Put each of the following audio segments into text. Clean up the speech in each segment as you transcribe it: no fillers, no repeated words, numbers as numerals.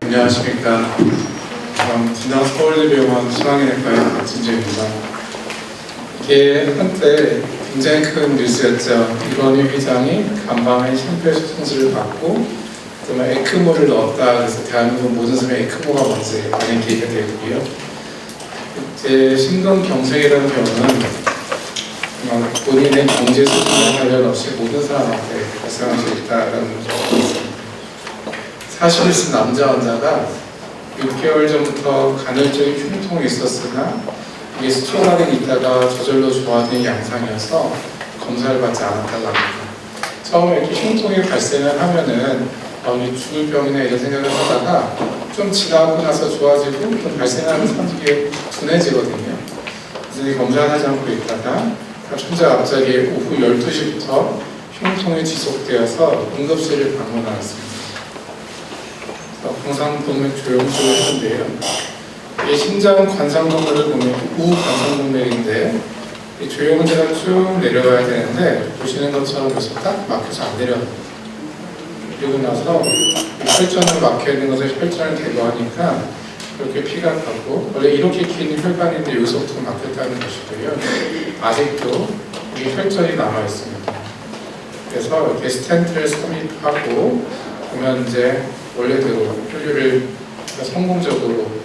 안녕하십니까. 진장 서울대병원 소아내과의 박진재입니다. 이게 한때 굉장히 큰 뉴스였죠. 이건희 회장이 간밤에 심폐소생술을 받고 그다음에 에크모를 넣었다. 그래서 대한민국 모든 사람이 에크모가 뭔지 많이 얘기가 되고요. 이제 심근경색이라는 병은 본인의 경제 수준에 관련 없이 모든 사람한테 발생할 수 있다는 점이 있습니다. 사실 있은 남자 환자가 6개월 전부터 간헐적인 흉통이 있었으나 이게 수초간에 있다가 저절로 좋아진 양상이어서 검사를 받지 않았다고 합니다. 처음에 이렇게 흉통이 발생을 하면은 죽을 병이나 이런 생각을 하다가 좀 지나고 나서 좋아지고 좀 발생하는 사람들이 둔해지거든요. 그래서 이 검사를 하지 않고 있다가 혼자 갑자기 오후 12시부터 흉통이 지속되어서 응급실을 방문하였습니다. 관상동맥 조영술을 했는데요. 이 심장 관상동맥을 보면 우관상동맥인데 이 조영제가 쭉 내려가야 되는데 보시는 것처럼 여기서 딱 막혀서 안 내려가요. 그리고 나서 혈전을 막혀 있는 것을 혈전을 제거하니까 이렇게 피가 가고 원래 이렇게 긴 혈관인데 여기서부터 막혔다는 것이고요. 아직도 이 혈전이 남아 있습니다. 그래서 이렇게 스텐트를 삽입하고 보면 이제 원래대로 혈류를 성공적으로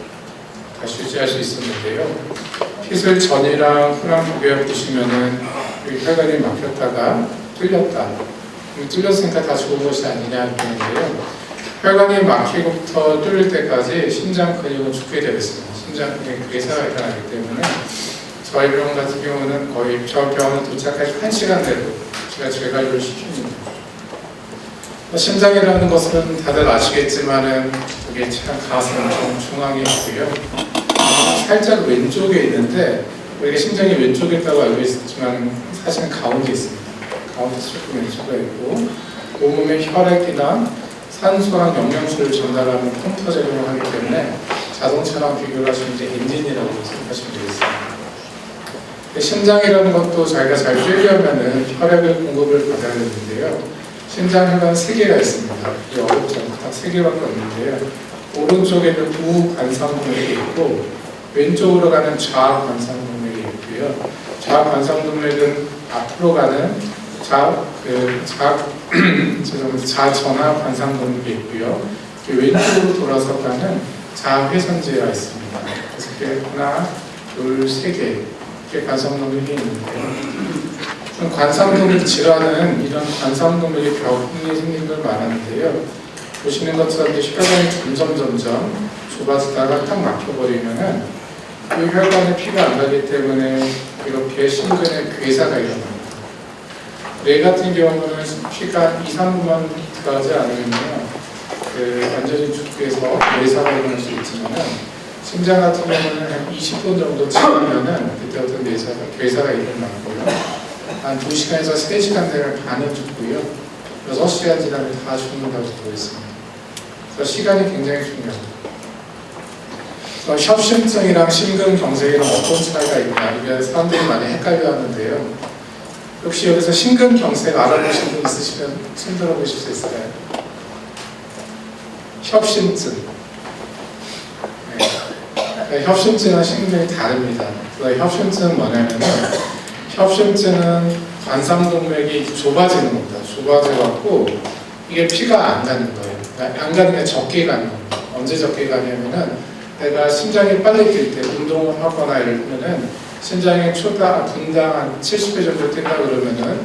다시 유지할 수 있었는데요. 피술 전이랑 후랑 비교해 보시면은 혈관이 막혔다가 뚫렸다. 뚫렸으니까 다 좋은 것이 아니냐 하는데요. 혈관이 막히고부터 뚫릴 때까지 심장 근육은 죽게 되어 있습니다. 심장 근육이 괴사가 일어나기 때문에 저희 병원 같은 경우는 거의 저 병원 도착하기 1시간 내로 제가 재관료를 시킵니다. 심장이라는 것은 다들 아시겠지만은 여기 참 가슴 좀 중앙에 있고요. 살짝 왼쪽에 있는데 우리가 심장이 왼쪽에 있다고 알고 있지만 사실은 가운데 있습니다. 가운데 조금 왼쪽에 있고 온몸의 혈액이나 산소랑 영양소를 전달하는 펌프 작용을 하기 때문에 자동차랑 비교를 하시면 이제 엔진이라고 생각하시면 되겠습니다. 심장이라는 것도 자기가 잘 뛰려면은 혈액을 공급을 받아야 되는데요. 심장 혈관 3개가 있습니다. 이게 어렵지 않고 딱 3개밖에 없는데요. 오른쪽에는 우관상동맥이 있고 왼쪽으로 가는 좌관상동맥이 있고요. 좌관상동맥은 앞으로 가는 좌전하 관상동맥이 있고요. 왼쪽으로 돌아서 가는 좌회선제가 있습니다. 그래서 이렇게 하나, 둘, 3개 이렇게 관상동맥이 있는데요. 관상동맥 질환은 이런 관상동맥의 병이 생긴 걸 말하는데요. 보시는 것처럼 혈관이 점점 좁아지다가 딱 막혀버리면은 그 혈관에 피가 안 가기 때문에 이렇게 심근에 괴사가 일어납니다. 뇌 같은 경우는 피가 2, 3분만 들어가지 않으면요, 완전히 죽게해서 괴사가 일어날 수 있지만은 심장 같은 경우는 한 20분 정도 지나면은 그때부터 괴사가 일어나고요. 한 2시간에서 3시간 되면 반은 죽고요. 6시간 지나면 다 죽는다고 되어 있습니다. 그래서 시간이 굉장히 중요합니다. 협심증이랑 심근경색이랑 어떤 차이가 있나 이게 사람들이 많이 헷갈려 하는데요. 혹시 여기서 심근경색 알아보신 분 있으시면 손 들어보실 수 있을까요? 협심증. 네. 협심증은 심근이 다릅니다. 협심증은 뭐냐면은 협심증은 관상동맥이 좁아지는 겁니다. 좁아져갖고 이게 피가 안 가는 거예요. 안 가는 게 적게 가는 겁니다. 언제 적게 가냐면은 내가 심장이 빨리 뛸 때 운동을 하거나 예를 들면은 심장이 분당 한 70회 정도 뛴다 그러면은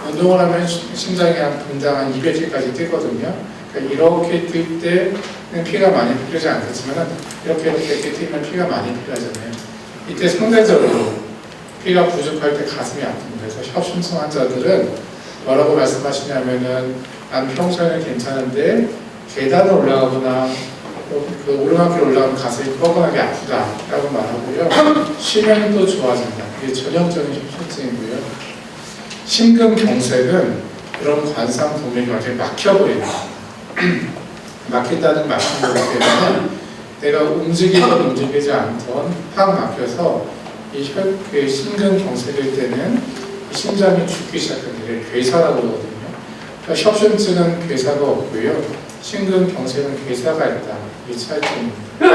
운동을 하면 심장이 한 분당 한 200회까지 뛰거든요. 그러니까 이렇게 뛸 때는 피가 많이 필요하지 않겠지만은 이렇게 뛰면 피가 많이 필요하잖아요. 이때 상대적으로 피가 부족할 때 가슴이 아픕니다. 그래서 협심증 환자들은 뭐라고 말씀하시냐면은 난 평소에는 괜찮은데 계단을 올라가거나 그 오르막길 올라가면 가슴이 뻐근하게 아프다라고 말하고요. 쉬면 또 좋아진다. 이게 전형적인 협심증이고요. 심근경색은 그런 관상 동맥이 완전히 막혀버립니다. 막힌다는 막힌 거기 때문에 내가 움직이든 움직이지 않던 확 막혀서 이 심근경색일 때는 심장이 죽기 시작하는 게 괴사라고 하거든요. 그러니까 협심증은 괴사가 없고요. 심근경색은 괴사가 있다. 이 차이점입니다.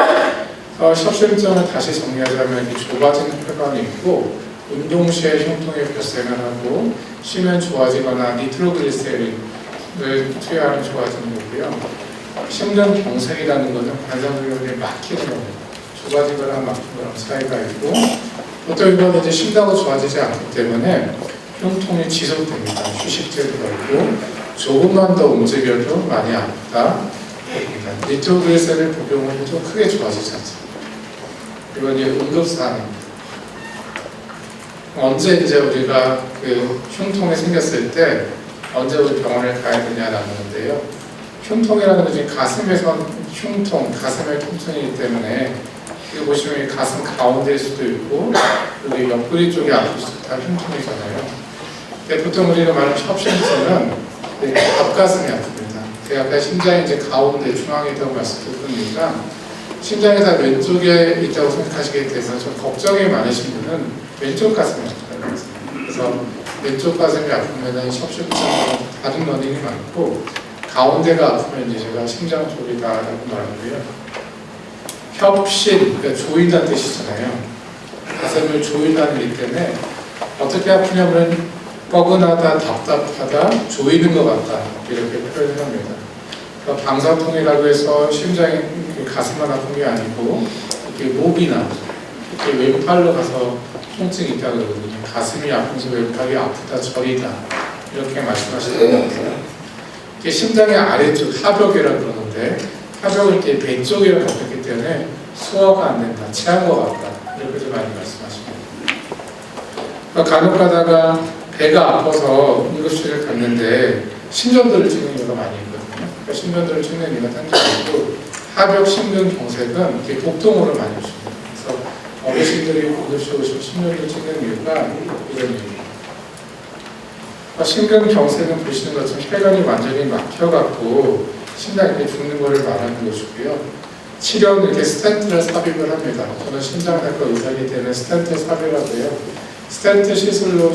협심증을 다시 정리하자면 좁아지는 혈관이 있고 운동 시에 흉통이 발생을 하고 쉬면 좋아지거나 니트로글리세린을 투여하면 좋아지는 거고요. 심근경색이라는 것은 관상동맥이 막히는 겁니다. 좁아지거나 막힌 거랑 차이가 있고 보통 이건 이제 쉰다고 좋아지지 않기 때문에 흉통이 지속됩니다. 휴식제도 있고 조금만 더 움직여도 많이 아프다. 니트로글리세린을 복용을 해도 크게 좋아지지 않습니다. 이건 이제 응급사항입니다. 언제 이제 우리가 그 흉통이 생겼을 때 언제 우리 병원에 가야 되냐라는 건데요. 흉통이라는 것이 가슴에서 흉통, 가슴의 통증이기 때문에 여기 보시면 가슴 가운데일 수도 있고 여기 옆구리 쪽이 아플 수도 다 흉통이잖아요. 근데 보통 우리가 말하는 협심증은 앞가슴이 아픕니다. 아까 심장이 이제 가운데 중앙에 있다고 말씀드렸으니까 심장이 다 왼쪽에 있다고 생각하시기 때문에 좀 걱정이 많으신 분은 왼쪽 가슴이 아프다고 했습니다. 그래서 왼쪽 가슴이 아프면 협심증 다른 원인이 많고 가운데가 아프면 이제 제가 심장 쪽이다라고 말하고요. 협신, 그러니까 조인다는 뜻이잖아요. 가슴을 조인다는 일 때문에 어떻게 아프냐면 뻐근하다, 답답하다, 조이는 것 같다 이렇게 표현을 합니다. 그러니까 방사통이라고 해서 심장이 가슴만 아픈 게 아니고 이렇게 목이나 이렇게 왼팔로 가서 통증이 있다고 그러거든요. 가슴이 아프면서 왼팔이 아프다, 저리다 이렇게 말씀하시는 거예요. 이게 심장의 아래쪽 하벽이라고 그러는데 하벽을 이렇게 배 쪽이랑 덮였기 때문에 소화가 안 된다, 체한 것 같다 이렇게 좀 많이 말씀하십니다. 그러니까 간혹 가다가 배가 아파서 응급실을 갔는데 심전도를 찍는 이유가 많이 있거든요. 그러니까 심전도를 찍는 이유가 단순하고 하벽 심근경색은 이렇게 복동으로 많이 오십니다. 그래서 어르신들이 응급실 오시면 심전도를 찍는 이유가 이런 이유입니다. 심근경색은 보시는 것처럼 혈관이 완전히 막혀갖고 심장이 이렇게 죽는 것을 말하는 것이고요. 치료는 이렇게 스텐트를 삽입을 합니다. 저는 심장내과 의사이기 때문에 스텐트 삽입을 하고요. 스텐트 시술로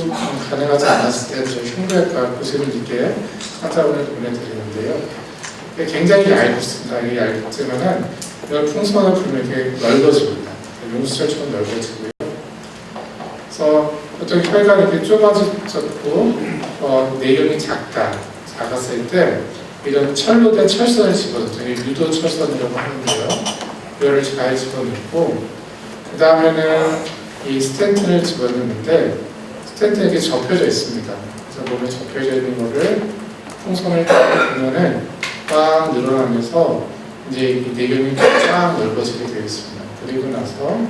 가능하지 않았을 때 저희 흉부외과 교수님 있게 환자분을 보내드리는데요. 굉장히 얇습니다. 이게 얇지만은 이걸 풍선을 불면 이렇게 넓어집니다. 용수철처럼 넓어지고요. 그래서 보통 혈관이 이렇게 좁아졌고 내용이 작았을 때 이런 철로 된 철선을 집어넣죠. 유도 철선이라고 하는데요. 이거를 잘 집어넣고 그 다음에는 이 스텐트를 집어넣는데 스텐트에 이렇게 접혀져 있습니다. 그래서 몸에 접혀져 있는 거를 풍선을 딱 보면은 꽉 늘어나면서 이제 이 내경이 쫙 넓어지게 되어 있습니다. 그리고 나서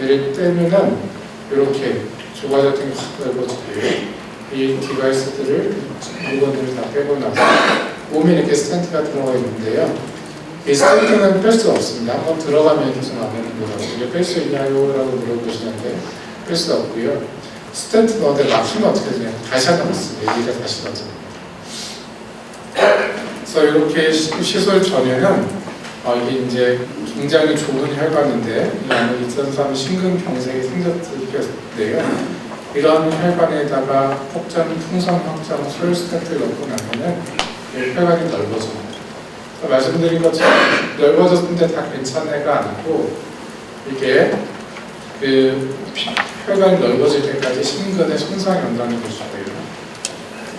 얘를 떼면은 이렇게 좁아졌던 게 확 넓어지고요. 이 디바이스들을 물건들을 다 빼고 나서 몸에 이렇게 스텐트가 들어가 있는데요. 이 스텐트는 뺄 수 없습니다. 한번 들어가면 계속 안 되는 거라고. 이게 뺄 수 있냐고 라고 물어보시는데 뺄 수 없고요. 스텐트 넣는데 막히면 어떻게 되냐. 다시 한번 넣습니다. 여기가 다시 넣어져. 그래서 이렇게 시술 전에는 이게 이제 굉장히 좁은 혈관인데 이 안에 있던 사람 심근경색이 생겼는데요. 이런 혈관에다가 폭전, 풍선 확장, 소열 스텐트를 넣고 나면은 혈관이 넓어집니다. 말씀드린 것처럼 넓어졌는데 다 괜찮은 애가 아니고 이게 그 혈관이 넓어질 때까지 심근에 손상이 온다는 것이고요.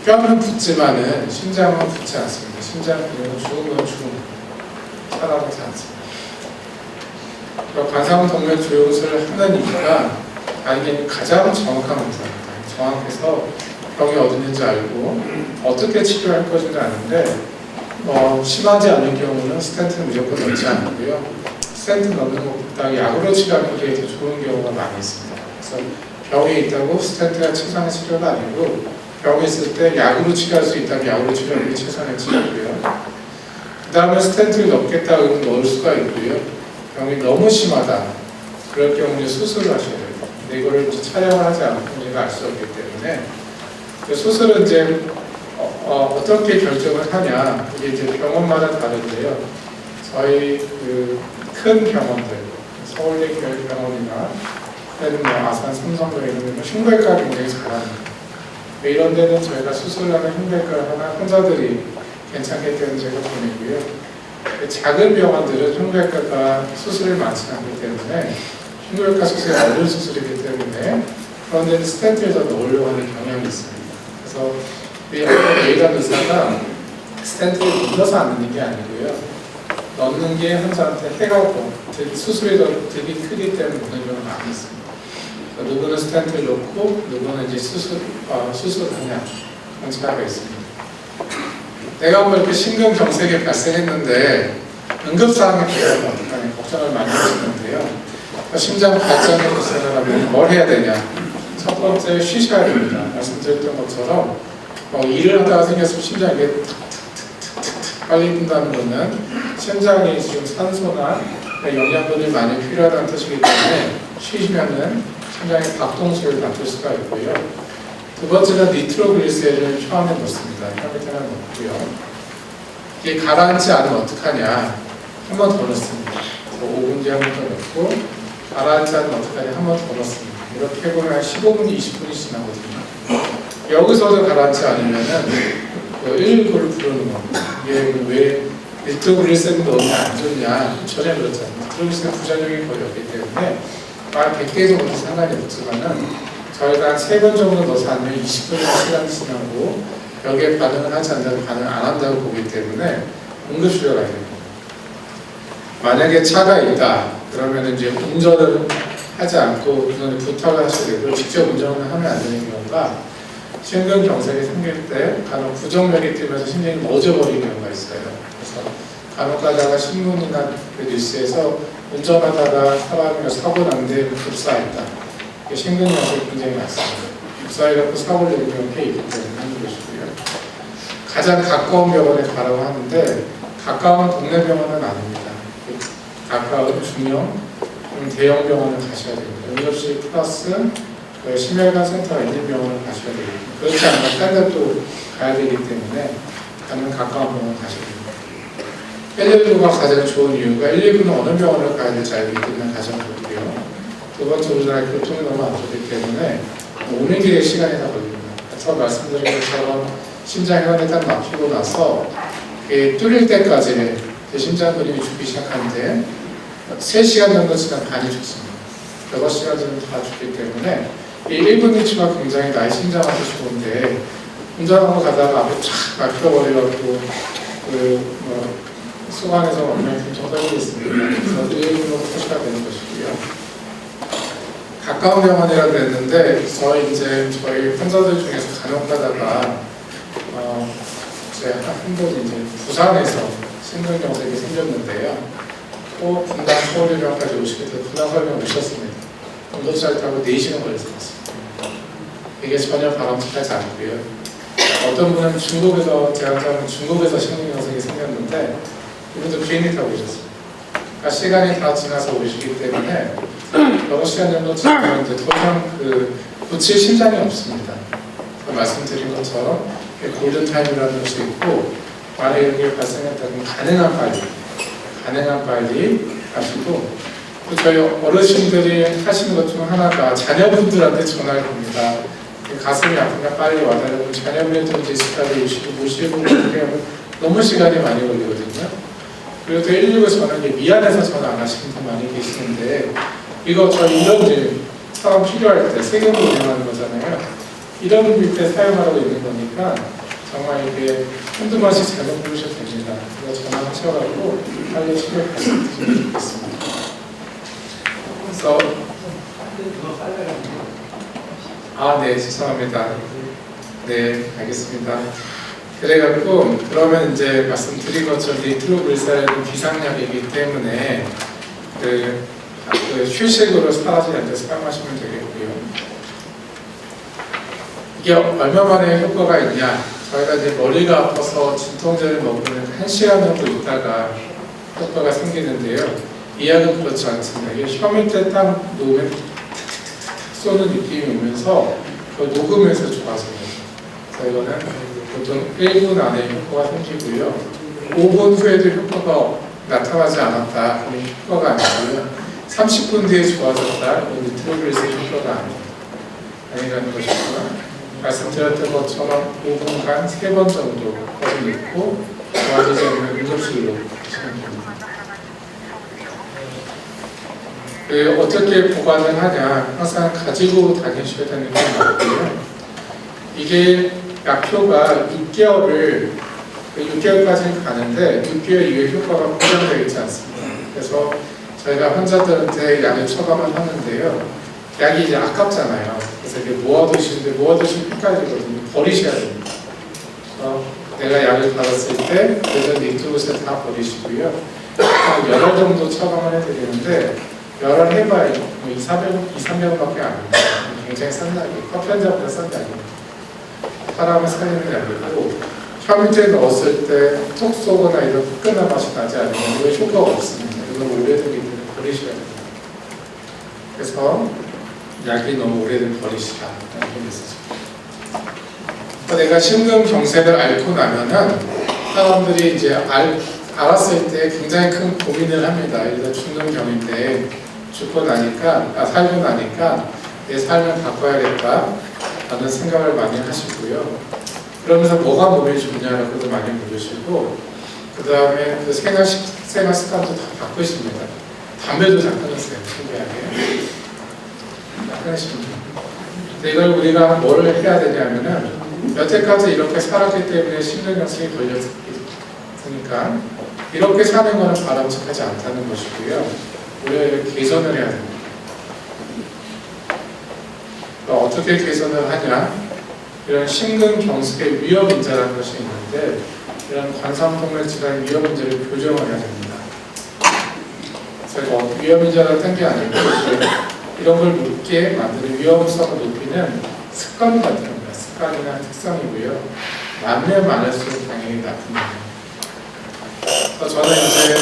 뼈는 붙지만은 심장은 붙지 않습니다. 심장 그냥 죽은 건 죽은 거 살아나지 않습니다. 관상동맥 조영술을 하는 이유가 이게 가장 정확한 검사입니다. 정확해서 병이 어디 있는지 알고 어떻게 치료할 것인지 아는데 심하지 않은 경우는 스텐트는 무조건 넣지 않고요. 스텐트 넣는 것보다 약으로 치료하는 게 더 좋은 경우가 많이 있습니다. 그래서 병이 있다고 스텐트가 최선의 치료가 아니고 병이 있을 때 약으로 치료할 수 있다면 약으로 치료하는 게 최선의 치료고요. 그 다음에 스텐트를 넣겠다 그러면 넣을 수가 있고요. 병이 너무 심하다. 그럴 경우는 수술을 하셔야 돼요. 근데 이거를 촬영을 하지 않고 우리가 알 수 없기 때문에 그 수술은 이제 어떻게 결정을 하냐, 이게 이제 병원마다 다른데요. 저희 그 큰 병원들, 서울대 교육병원이나 또는 뭐 아산 삼성병 이런 데는 흉부외과 굉장히 잘합니다. 이런 데는 저희가 수술하는 흉부외과를 하나 환자들이 괜찮기 때문에 제가 보내고요. 작은 병원들은 흉부외과가 수술이 많지 않기 때문에 흉부외과 수술이 어려운 수술이기 때문에 그런 데는 스텐트를 더 넣으려고 하는 경향이 있습니다. 그래서 메이간 의사가 스텐트를 눌러서 안 넣는 게 아니고요. 넣는 게 환자한테 해가 수술이 더 되게 크기 때문에 넣는 경우가 많이 있습니다. 누구는 스텐트를 넣고 누구는 이제 수술하냐 그런 차이가 있습니다. 내가 뭐 이렇게 심근경색이 발생했는데 응급사항에 대해서 어떡하냐 걱정을 많이 하시는데요. 심장 발전이 발생하려면 뭘 해야 되냐? 첫 번째 쉬셔야 됩니다. 말씀드렸던 것처럼 일을 하다가 생겼으면 심장이 탁탁탁탁탁 빨리 뛴다는 거는 심장이 지금 산소나 영양분이 많이 필요하다는 뜻이기 때문에 쉬시면은 심장의 박동수를 낮출 수가 있고요. 두 번째는 니트로글리세린을 혀안에 넣습니다. 혀밑에는 넣고요. 이게 가라앉지 않으면 어떡하냐? 한 번 더 넣습니다. 5분 뒤에 한 번 더 넣고 가라앉지 않으면 어떡하냐? 한 번 더 넣습니다. 이렇게 해보면 한 15분, 20분이 지나거든요. 여기서도 가라앉지 않으면은 119를 부르는 겁니다. 이게 왜 니트로글리세린 넣으면 안 좋냐? 전혀 그렇지 않습니다. 니트로글리세린 부작용이 거의 없기 때문에 말 100개 정도 상관이 없지만은 저희가 한 3번 정도 넣어서 하면 20분이나 시간이 지나고 여기에 반응을 하지 않는다고 반응을 안 한다고 보기 때문에 응급실에 가야 됩니다. 만약에 차가 있다 그러면 이제 운전을 하지 않고 그전에 부탁을 하셔야 되고 직접 운전을 하면 안 되는 경우가 심근경색이 생길 때 간혹 부정맥이 뛰면서 심장이 멎어버리는 경우가 있어요. 그래서 간혹 가다가 신문이나 그 뉴스에서 운전하다가 사고 난데 급사했다. 심근경색이 굉장히 많습니다. 급사해갖고 사고를 내는 경우가 꽤 있기 때문에 하는 것이고요. 가장 가까운 병원에 가라고 하는데 가까운 동네 병원은 아닙니다. 가까운 중형, 대형 병원을 가셔야 됩니다. 응급실 플러스 심혈관 센터가 있는 병원을 가셔야 됩니다. 그렇지 않으면 딴 데도 가야 되기 때문에 가면 가까운 병원을 가셔야 됩니다. 119가 가장 좋은 이유가 119는 어느 병원을 가야 될지 알기 때문에 가장 좋고요. 두 번째, 우리나라 교통이 너무 안 좋기 때문에 오는 길에 시간이 다 걸립니다. 아까 말씀드린 것처럼 심장혈관이 딱 막히고 나서 뚫릴 때까지 심장 근육이 죽기 시작하는데 3시간 정도 지나면 반이 죽습니다. 6시간 정도 다 죽기 때문에 이 1분 1초가 굉장히 나의 심장한테 좋은데 운전하고 가다가 앞에 쫙 막혀버려가지고 수강에서 엉망이 엄청 떨고 있습니다. 그래서 1분으로 표시가 되는 것이고요. 가까운 병원이라고 했는데 저희 환자들 중에서 간혹 가다가 한 분이 이제 부산에서 심근경색이 생겼는데요. 또 분당 서울대병원까지 오시게 돼서 분당 서울대병원 오셨습니다. 응급차를 타고 4시간 걸려서 왔습니다. 이게 전혀 바람직하지 않고요. 어떤 분은 중국에서 심근경색이 생겼는데 이분도 비행기 타고 오셨습니다. 그러니까 시간이 다 지나서 오시기 때문에 6시간 정도 지나면 더 이상 고칠 심장이 없습니다. 말씀드린 것처럼 골든타임이라는 것이 있고 만약에 이런 게 발생했다면 가능한 빨리 하시고 또 저희 어르신들이 하시는 것 중 하나가 자녀분들한테 전화를 겁니다. 가슴이 아프면 빨리 와달라고 자녀분들도 이제 집까지 모시고 그렇게 하면 너무 시간이 많이 걸리거든요. 그리고 또 119 전화기 미안해서 전화 안 하시는 분 많이 계시는데 이거 저희 이런 일 사람 필요할 때 세금으로 운영하는 거잖아요. 이런 밑에 사용하라고 있는 거니까 정말 이게 한두 번씩 잘못 부르셔도 됩니다. 그래서 전화하셔가지고 빨리 치료 받으시면 좋겠습니다. 그래서 네, 죄송합니다. 네, 알겠습니다. 그래갖고 그러면 이제 말씀드린 것처럼 니트로글리세린은 비상약이기 때문에 휴식으로 사라지지 않게 사용하시면 되겠고요. 이게 얼마 만에 효과가 있냐? 저희가 이제 머리가 아파서 진통제를 먹으면 1시간 정도 있다가 효과가 생기는데요. 이 약은 그렇지 않습니다. 이게 혀 밑에 딱 놓으면 탁탁탁탁 쏘는 느낌이 오면서 그걸 녹으면서 좋아져요. 그래서 이거는 보통 1분 안에 효과가 생기고요. 5분 후에도 효과가 나타나지 않았다. 그럼 효과가 아니고요. 30분 뒤에 좋아졌다. 그럼 니트로글리세린 효과가 아니라는 것이고요. 말씀드렸던 것처럼 5분간 3번 정도 거리 넣고 좋아지지 않으면 응급실로 가시면 됩니다. 어떻게 보관을 하냐, 항상 가지고 다니셔야 되는 게 맞고요. 이게 약효가 6개월까지는 가는데 6개월 이후에 효과가 보장되어 있지 않습니다. 그래서 저희가 환자들한테 약을 처방을 하는데요. 약이 이제 아깝잖아요. 그래서 이게 모아두시면 헷갈리거든요. 버리셔야 됩니다. 내가 약을 받았을 때 그전 니트로글리세린 다 버리시고요. 한 열흘 정도 처방을 해드리는데 열흘 해봐야 200~300원밖에 안 합니다. 굉장히 싼 약이에요. 커피 한 잔보다 싼 약입니다. 사람을 살리는 약이고 혀밑에 넣었을 때 톡 쏘거나 이런 후끈한 맛이 나지 않으면 이거 효과가 없습니다. 이건 오래되기 때문에 버리셔야 됩니다. 그래서 약이 너무 오래되면 버리시라 라는 메시지. 내가 심근경색을 앓고 나면은 사람들이 이제 알았을 때 굉장히 큰 고민을 합니다. 이래서 죽는 병인데 살고 나니까 내 삶을 바꿔야겠다 라는 생각을 많이 하시고요. 그러면서 뭐가 몸에 좋냐라고도 많이 물으시고, 그 다음에 그 생활 습관도 다 바꾸십니다. 담배도 다 끊으세요. 신기하게 다 끊으십니다. 근데 이걸 우리가 뭘 해야 되냐면은 여태까지 이렇게 살았기 때문에 심근경색이 걸렸으니까 이렇게 사는 것은 바람직하지 않다는 것이고요. 우리가 개선을 해야 됩니다. 어떻게 개선을 하냐? 이런 심근경색의 위험인자라는 것이 있는데 이런 관상동맥 질환의 위험인자를 교정을 해야 됩니다. 그래서 위험인자를 딴 게 아니고 이런 걸 높게 만드는 위험성을 높이는 습관 같은 겁니다. 습관이나 특성이고요. 많으면 많을수록 당연히 나쁩니다. 저는 이제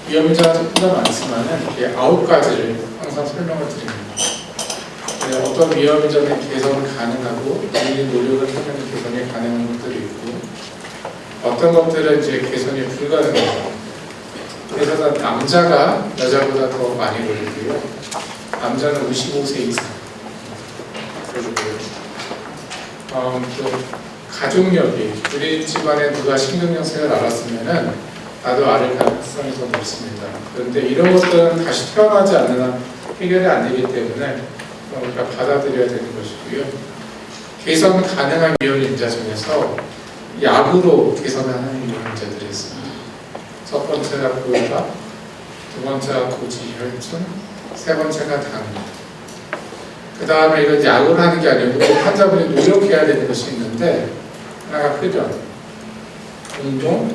위험인자가 조금 더 많지만은 이게 9가지를 항상 설명을 드립니다. 어떤 위험인자는 개선이 가능하고 본인이 노력을 하면 개선이 가능한 것들이 있고 어떤 것들은 이제 개선이 불가능해요. 그래서 남자가 여자보다 더 많이 걸리고요. 남자는 55세 이상 그리고요. 또 가족력이 우리 집안에 누가 심근경색을 앓았으면은 나도 앓을 가능성이 더 높습니다. 그런데 이런 것들은 다시 태어나지 않는 한 해결이 안 되기 때문에 우리가 받아들여야 되는 것이고요. 개선 가능한 위험인자 중에서 약으로 개선하는 위험인자들이 있습니다. 첫 번째가 고혈압, 두 번째가 고지혈증, 세 번째가 당뇨. 그 다음에 이건 약으로 하는 게 아니고 환자분이 노력해야 되는 것이 있는데 하나가 흡연, 운동,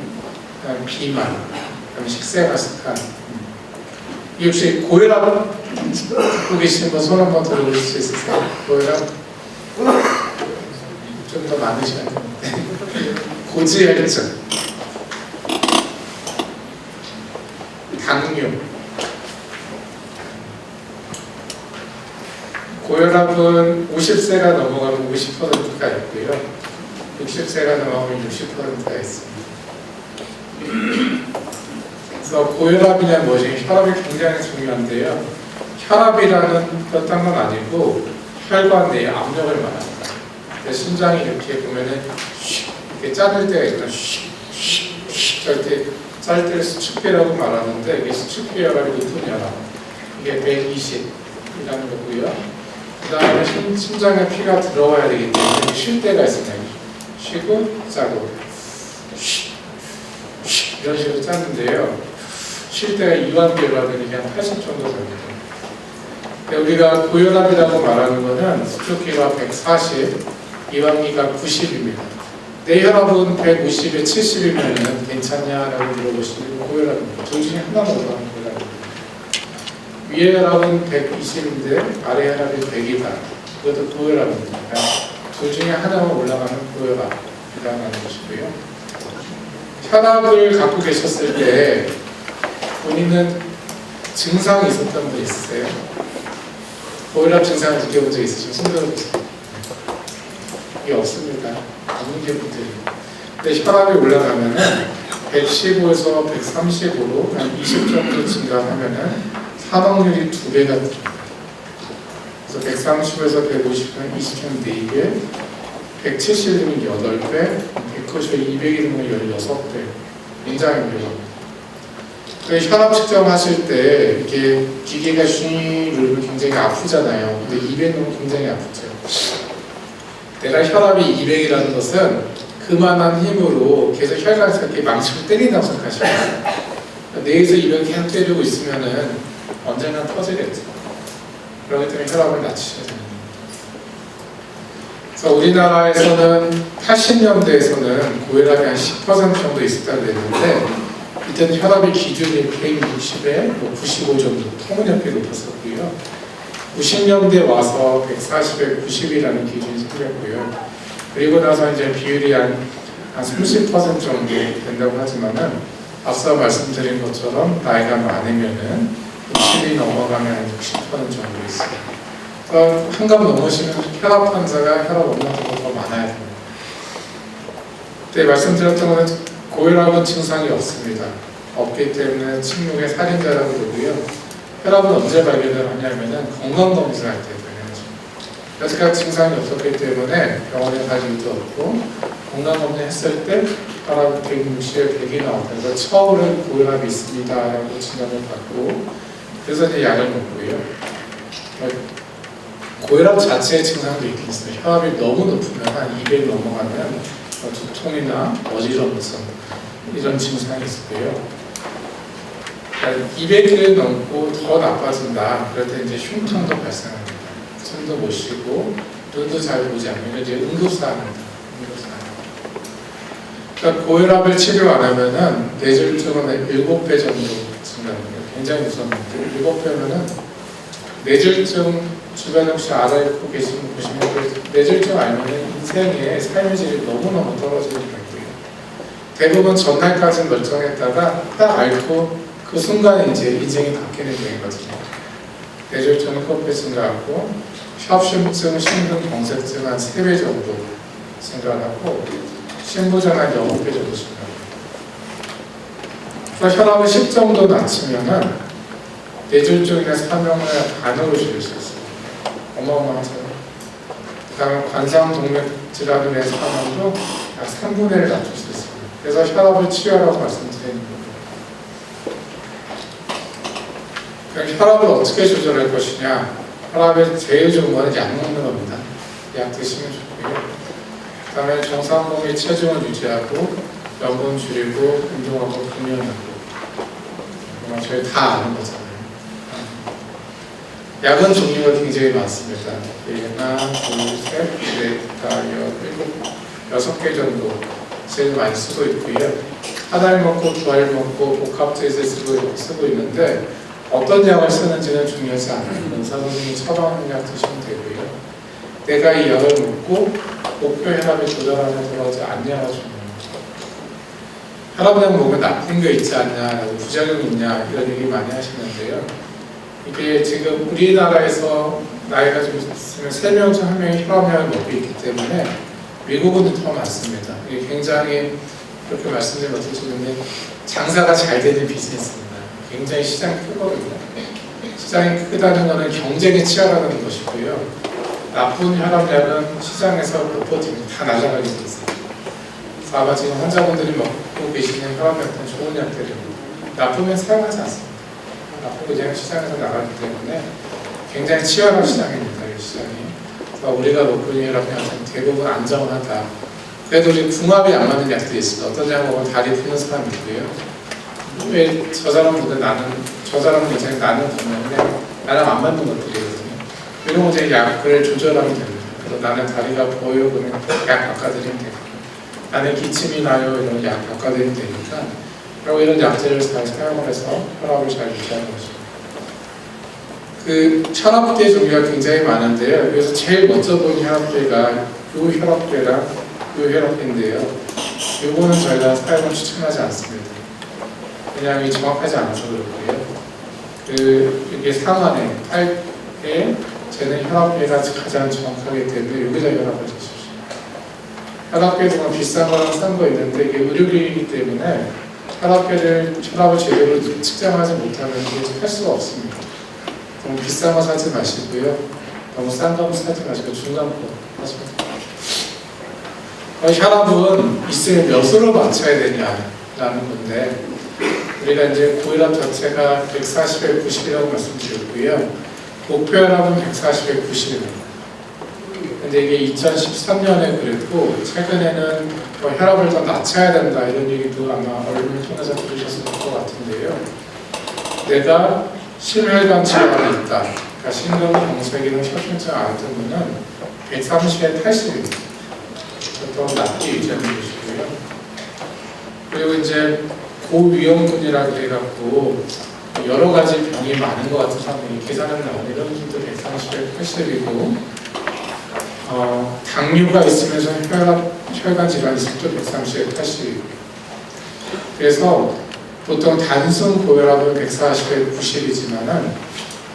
그다음에 비만, 그다음에 식생활 습관. 이 혹시 고혈압 듣고 계시는 분 손 한번 들어볼 수 있으세요? 고혈압 좀 더 많으셔야 되는데 고지혈증, 당뇨. 고혈압은 50세가 넘어가면 50%가 있고요. 60세가 넘어가면 60%가 있습니다. 그래서 고혈압이냐 무엇이 혈압이 굉장히 중요한데요. 혈압이라는 건 아니고 혈관 내에 압력을 말합니다. 심장이 이렇게 보면은 이렇게 짜낼 때가 있거나 이렇게 짤 때를 수축기라고 말하는데 이게 수축기 혈압이 높은 혈압. 이게 120이라는 거고요. 그 다음에 심장에 피가 들어와야 되기 때문에 쉴 때가 있습니다. 쉬고 짜고 이런 식으로 짜는데요. 쉴 때가 이완기혈압이 한 80 정도 됩니다. 우리가 고혈압이라고 말하는 것은 수축기가 140, 이완기가 90입니다. 내 혈압은 150에 70이면 괜찮냐라고 물어보시면 고혈압입니다. 둘 중에 하나만 올라가는 고혈압입니다. 위에 혈압은 120인데 아래 혈압이 100이다. 그것도 고혈압입니다. 둘 중에 하나만 올라가는 고혈압이라는 것이고요. 혈압을 갖고 계셨을 때 본인은 증상이 있었던 분 있으세요? 고혈압 증상을 느껴본 적 있으시면 손 들어보세요. 이게 없습니다. 없는 게 문제예요. 근데 혈압이 올라가면은 115에서 135로 한 20 정도 증가하면은 사망률이 2배가 됩니다. 그래서 130에서 150은 20점 4배, 170이면 8배, 190에서 200이면 16배. 굉장히 위험합니다. 혈압 측정하실 때 이게 기계가 쉥 누르면 굉장히 아프잖아요. 근데 200은 굉장히 아프죠. 내가 혈압이 200이라는 것은 그만한 힘으로 계속 혈관에서 이렇게 망치로 때린다고 생각하시면 뇌에서 이렇게 계속 때리고 있으면은 언젠가 터지겠죠. 그렇기 때문에 혈압을 낮추셔야 됩니다. 그래서 우리나라에서는 80년대에서는 고혈압이 한 10% 정도 있었다고 그랬는데 이때는 혈압의 기준이 160에 95 정도 터무니없게 높았었고요. 90년대 와서 140에 90이라는 기준이 생겼고요. 그리고 나서 이제 비율이 한 30% 정도 된다고 하지만은 앞서 말씀드린 것처럼 나이가 많으면은 60이 넘어가면 한 60% 정도 있어요. 한갑 넘으시면 혈압 환자가 혈압 엄마보다 더 많아야 됩니다. 그때 말씀드렸던 것은 고혈압은 증상이 없습니다. 없기 때문에 침묵의 살인자라고 그러고요. 혈압은 언제 발견을 하냐면은 건강검진할 때 발견하죠. 여태까지 증상이 없었기 때문에 병원에 갈 일도 없고 건강검진 했을 때 혈압이 160에 100이 나왔다. 그래서 처음으로 고혈압이 있습니다 라고 진단을 받고 그래서 이제 약을 먹고요. 고혈압 자체의 증상도 있긴 있어요. 혈압이 너무 높으면 한 200 넘어가면 두통이나 어지럼증 이런 증상이 있고요. 200을 넘고 더 나빠진다. 그럴 때 이제 흉통도 발생합니다. 숨도 못 쉬고 눈도 잘 보지 않으면 이제 응급사입니다. 그러니까 고혈압을 치료 안 하면은 뇌졸중은 7배 정도 증가합니다. 굉장히 무섭습니다. 7배면은 뇌졸중 주변에 혹시 알고 계시는 분 보시면 뇌졸중 알면 인생의 삶의 질이 너무너무 떨어지는 거고요. 대부분 전날까지는 멀쩡했다가 딱 앓고 그 순간에 이제 인생이 바뀌는 경우거든요. 뇌졸중은 7배 증가하고 협심증, 심근경색증 한 3배 정도 증가하고 심부전 한 6배 정도 증가합니다. 그러니까 혈압을 10 정도 낮추면은 뇌졸중이나 사망을 반으로 줄일 수 있어요. 어마어마하죠. 그 다음에 관상동맥 질환의 사망도 약 3분의 1을 낮출 수 있습니다. 그래서 혈압을 치료하라고 말씀드리는 거예요. 그럼 혈압을 어떻게 조절할 것이냐? 혈압에 제일 좋은 거는 약 먹는 겁니다. 약 드시면 좋고요. 그 다음에 정상 몸의 체중을 유지하고 염분 줄이고 운동하고 분명하고 저희 다 아는 거잖아요. 약은 종류가 굉장히 많습니다. 하나, 둘, 셋, 넷, 다, 여섯 개 정도 제일 많이 쓰고 있고요. 한 알 먹고 두 알 먹고 복합제에서 쓰고 있는데 어떤 약을 쓰는지는 중요하지 않아요. 의사 선생님이 처방하는 약 드시면 되고요. 내가 이 약을 먹고 목표 혈압을 조절하면 들어가지 않냐가 중요합니다. 혈압약 먹으면 나쁜 게 있지 않냐, 부작용이 있냐 이런 얘기 많이 하시는데요. 이게 지금 우리나라에서 나이가 좀 있으면 3명 중 1명이 혈압약을 먹고 있기 때문에 미국은 더 많습니다. 이게 굉장히 그렇게 말씀드리면 어떠시는데 장사가 잘 되는 비즈니스입니다. 굉장히 시장이 크거든요. 시장이 크다는 것은 경쟁이 치열하다는 것이고요. 나쁜 혈압약은 시장에서 몇 퍼센트 다 날아가게 돼 있어요. 그래서 아마 지금 환자분들이 먹고 계시는 혈압약은 좋은 약들이고 나쁘면 사용하지 않습니다. 나쁘고 그냥 시장에서 나가기 때문에 굉장히 치열한 시장입니다. 이 시장이. 그래서 우리가 먹고 있는 혈압약은 대부분 안전하다. 그래도 우리 궁합이 안 맞는 약들이 있습니다. 어떤 약 먹으면 다리 푸는 사람이 있고요. 왜 저 사람보다 저 사람은 굉장히 나는 건강인데 나랑 안 맞는 것들이거든요. 이런 거 이제 약을 조절하면 됩니다. 그래서 나는 다리가 보여 그러면 약 바꿔드리면 되고 나는 기침이 나요 이런 약 바꿔드리면 되니까 그리고 이런 약제를 잘 사용을 해서 혈압을 잘 유지하는 것입니다. 그 혈압계 종류가 굉장히 많은데요. 그래서 제일 먼저 보이는 혈압계가 요 혈압계랑 요 혈압계인데요. 요거는 저희가 사용을 추천하지 않습니다. 왜냐하면 이게 정확하지 않아서 그렇고요. 이게 상완에 팔에 재는 혈압계가 가장 정확하기 때문에 여기다 혈압을 재십시오. 혈압계도 비싼 거랑 싼 거 있는데 이게 의료기이기 때문에 혈압을 제대로 측정하지 못하면 이게 할 수가 없습니다. 너무 비싼 거 사지 마시고요. 너무 싼 거 사지 마시고 중간 거 하시면 됩니다. 혈압은 있으면 몇으로 맞춰야 되냐라는 건데 우리가 이제 고혈압 자체가 140에 90이라고 말씀드렸고요. 목표 혈압은 140에 90입니다. 근데 이게 2013년에 그랬고 최근에는 혈압을 더 낮춰야 된다 이런 얘기도 아마 언론을 통해서 들으셨을 것 같은데요. 내가 심혈관 질환이 있다. 그러니까 심근경색이나 혈중증 같은 거는 130에 80입니다. 더 낮게 유지하는 것이고요. 그리고 이제 고위험군이라고 해갖고 여러 가지 병이 많은 것 같은 사람이 계산은 나오는 이런 분도 130에 80이고 당뇨가 있으면서 혈관 질환이 있으면 또 130에 80이고 그래서 보통 단순 고혈압은 140에 90이지만은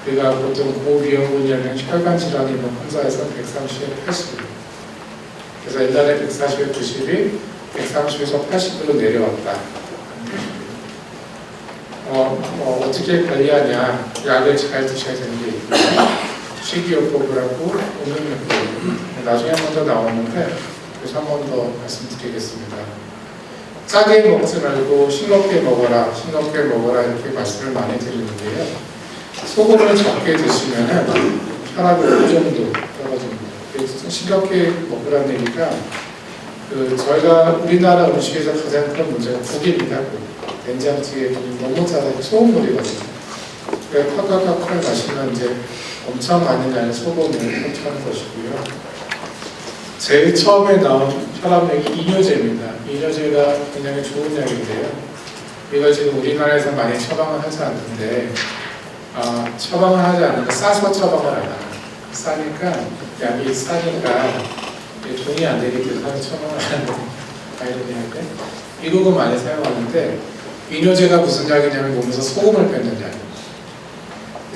우리가 보통 고위험군이라는 혈관 질환이 있는 환자에서 130에 80입니다. 그래서 옛날에 140에 90이 130에서 80으로 내려왔다. 어떻게 관리하냐? 약을 잘 드셔야 되는 게 있고요. 식이요법을 하고 운동요법 나중에 한 번 더 나오는데 그래서 한 번 더 말씀드리겠습니다. 짜게 먹지 말고 싱겁게 먹어라 이렇게 말씀을 많이 드리는데요. 소금을 적게 드시면 혈압이 5 정도 떨어집니다. 싱겁게 먹으라는 얘기가 저희가 우리나라 음식에서 가장 큰 문제가 국입니다. 된장찌개 너무 짜서 소금물이거든요. 그래서 팍팍팍 마시면 이제 엄청 많은 양의 소금을 섭취하는 것이고요. 제일 처음에 나온 혈압약이 이뇨제입니다. 이뇨제가 굉장히 좋은 약인데요. 이걸 지금 우리나라에서 많이 처방을 하지 않는데 처방을 하지 않는데 싸서 처방을 안 해요. 싸니까 약이 싸니까 돈이 안 되기 때문에 처방을 안 하는 아이러니한데 미국은 많이 사용하는데 이뇨제가 무슨 약이냐면 몸에서 소금을 뺏는 약입니다.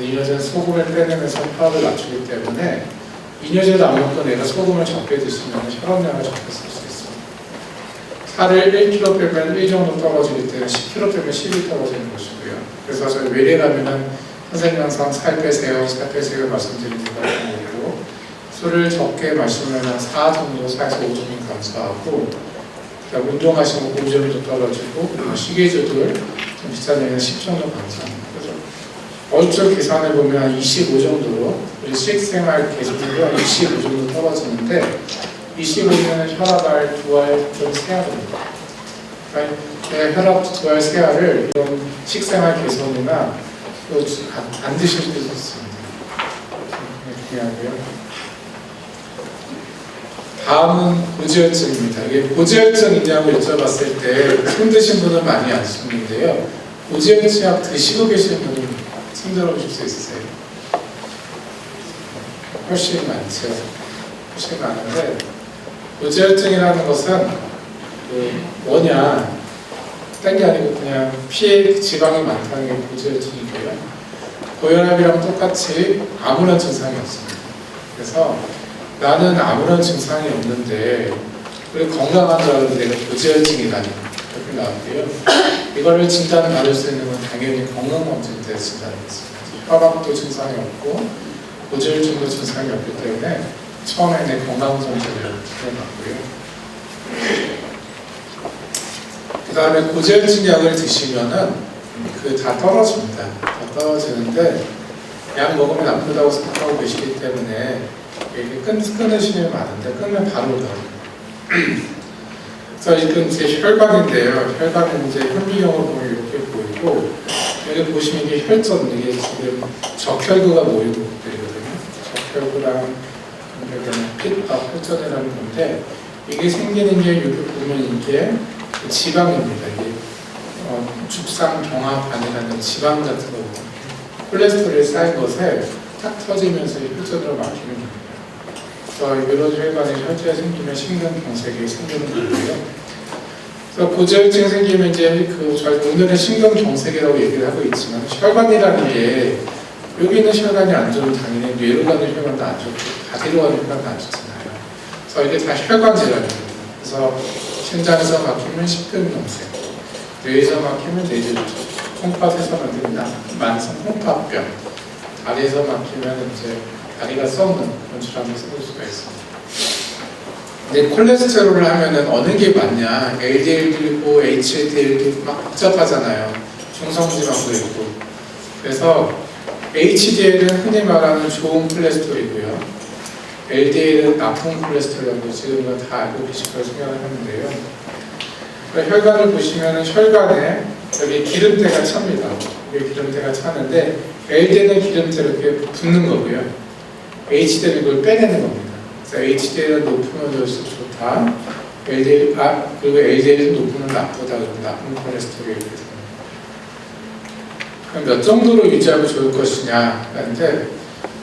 이뇨제는 소금을 빼내면서 혈압을 낮추기 때문에 이뇨제도 안 먹고 내가 소금을 적게 드시면 혈압약을 적게 쓸 수 있습니다. 살을 1kg 빼면 1 정도 떨어지기 때문에 10kg 빼면 10이 떨어지는 것이고요. 그래서 저희 외래 가면은 선생님 항상 살 빼세요 말씀드리는 것 같고 술을 적게 마시면 한 4 정도, 4에서 5 정도 감소하고 운동하시면 5 정도 떨어지고 시계 조절 좀 비싼 약은 10 정도 감소합니다. 그래서 얼추 계산해보면 한 25 정도로 우리 식생활 개선으로 25 정도 떨어지는데 25면 혈압알 2알 좀 세야 됩니다. 그러니까 혈압 2알 세알을 이런 식생활 개선이나 안 드실 수도 있습니다. 이렇게 하고요. 다음은 고지혈증입니다. 이게 고지혈증이냐고 여쭤봤을 때 힘드신 분은 많이 아시는데요. 고지혈증약 드시고 계시는 분은 힘들어질 수 있어요. 훨씬 많죠. 훨씬 많은데 고지혈증이라는 것은 뭐냐 딴 게 아니고 그냥 피에 지방이 많다는 게 고지혈증이고요. 고혈압이랑 똑같이 아무런 증상이 없습니다. 그래서 나는 아무런 증상이 없는데 그리고 건강한 줄 알았는데 내가 고지혈증이라니 이렇게 나왔고요. 이거를 진단받을 수 있는 건 당연히 건강검진 때 진단했습니다. 혈압도 증상이 없고 고지혈증도 증상이 없기 때문에 처음에 내 건강검진을 해봤고요. 그 다음에 고지혈증 약을 드시면은 다 떨어집니다. 다 떨어지는데 약 먹으면 나쁘다고 생각하고 계시기 때문에 이렇게 끊으시면 많은데 끊으면 바로 떨어져요. 그래서 이건 제 혈관인데요. 혈관은 이제 현미경으로 보면 이렇게 보이고 여기 보시면 이게 혈전, 이게 지금 적혈구가 모이고 있거든요. 적혈구랑 혈전이라는 건데 이게 생기는 게 여기 보면 이게 지방입니다. 이게 죽상경화반이라는 지방 같은 거거든요. 콜레스테롤이 쌓인 것에 탁 터지면서 혈전으로 막히는 겁니다. 그래서 이런 혈관에 혈전이 생기면 심근경색이 생기는 거고요. 그래서 고지혈증 생기면 이제 저희 오늘은 심근경색이라고 얘기를 하고 있지만 혈관이라는 게 여기 있는 혈관이 안 좋으면 당연히 뇌로 가는 혈관도 안 좋고 다리로 가는 혈관도 안 좋잖아요. 그래서 이게 다 혈관 질환입니다. 그래서 심장에서 막히면 십근경색, 뇌에서 막히면 뇌졸중, 콩팥에서 만든 만성 콩팥병, 다리에서 막히면 이제 다리가 썩는 그런 질환이 생길 수가 있습니다. 근데 콜레스테롤을 하면은 어느 게 맞냐? LDL도 있고 HDL도 있고 막 복잡하잖아요. 중성지방도 있고. 그래서 HDL은 흔히 말하는 좋은 콜레스테롤이고요. LDL은 나쁜 콜레스테롤이라고 지금은 다 알고 계실 거라고 생각을 하는데요. 그러니까 혈관을 보시면은 혈관에 여기 기름때가 찹니다. 여기 기름때가 차는데 LDL은 기름때로 이렇게 붙는 거고요. HDL은 이걸 빼내는 겁니다. 그래서 HDL은 높으면 좋을수록 좋다. 그리고 LDL은 높으면 나쁘다. 그리고 나쁜 콜레스테롤이 이렇게 됩니다. 그럼 몇 정도로 유지하면 좋을 것이냐 하는데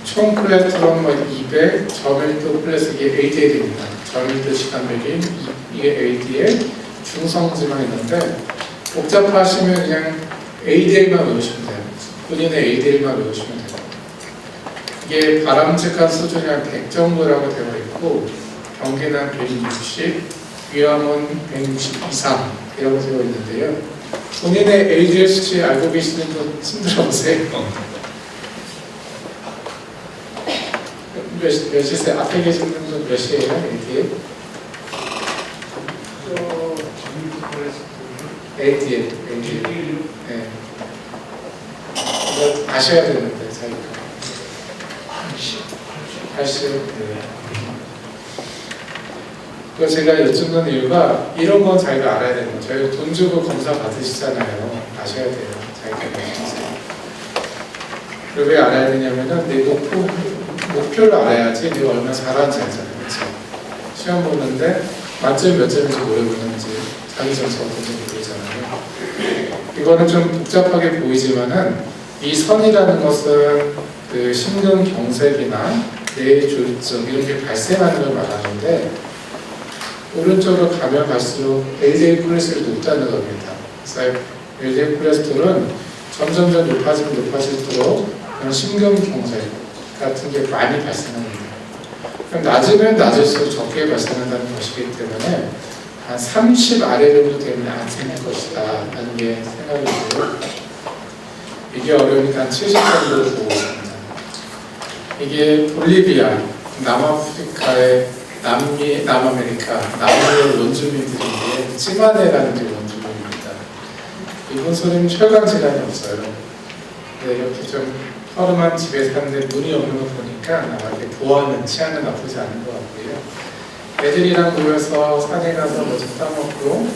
총 콜레스테롤 200, 저밀도 콜레스테롤 이게 LDL입니다. 저밀도 시간백인 이게 LDL, 중성지방 있는데 복잡하시면 그냥 LDL만 외우시면 돼요. 본인의 LDL만 외우시면 돼요. 이게 바람직한 수준이 한 100 정도라고 되어 있고 경계는 160, 위험은 160 이상 이라고 되어 있는데요. 본인의 LDL 수치 알고 계시는 분 손들어 보세요. 몇이세요? 앞에 계신 분은 몇이에요? LDL? LDL. 네. 이거 아셔야 되는데 자기가 80. 네. 그 제가 여쭙는 이유가 이런 건 자기가 알아야 되는 거예요. 저희가 돈 주고 검사 받으시잖아요. 아셔야 돼요. 자기가 뭐인지. 그걸 왜 알아야 되냐면은 내 목표를 알아야지 내가 얼마나 잘하는지 알잖아요. 그렇죠? 시험 보는데 만점 몇 점인지 모르겠는지 자기 점수 어떤지 모르잖아요. 이거는 좀 복잡하게 보이지만은 이 선이라는 것은 그 심근경색이나 뇌졸중 이런 게 발생하는 걸 말하는데 오른쪽으로 가면 갈수록 LDL 콜레스테롤이 높다는 겁니다. 그래서 LDL 콜레스테롤은 점점 높아질수록 그런 심근경색 같은 게 많이 발생합니다. 그럼 낮으면 낮을수록 적게 발생한다는 것이기 때문에 한 30 아래 정도 되면 안 생길 것이다 라는 게 생각이 들고요. 이게 어려우니까 한 70 정도로 보고 있습니다. 이게 볼리비아, 남아프리카의 남아메리카, 남미의 원주민들인데 찌마네라는 게 원주민입니다. 이분 소리는 혈관 질환이 없어요. 근데 이렇게 좀 허름한 집에 사는데 문이 없는 거 보니까 아마 이렇게 보아하는 치안은 나쁘지 않은 것 같고요. 애들이랑 모여서 산에 가서 뭐 좀 따먹고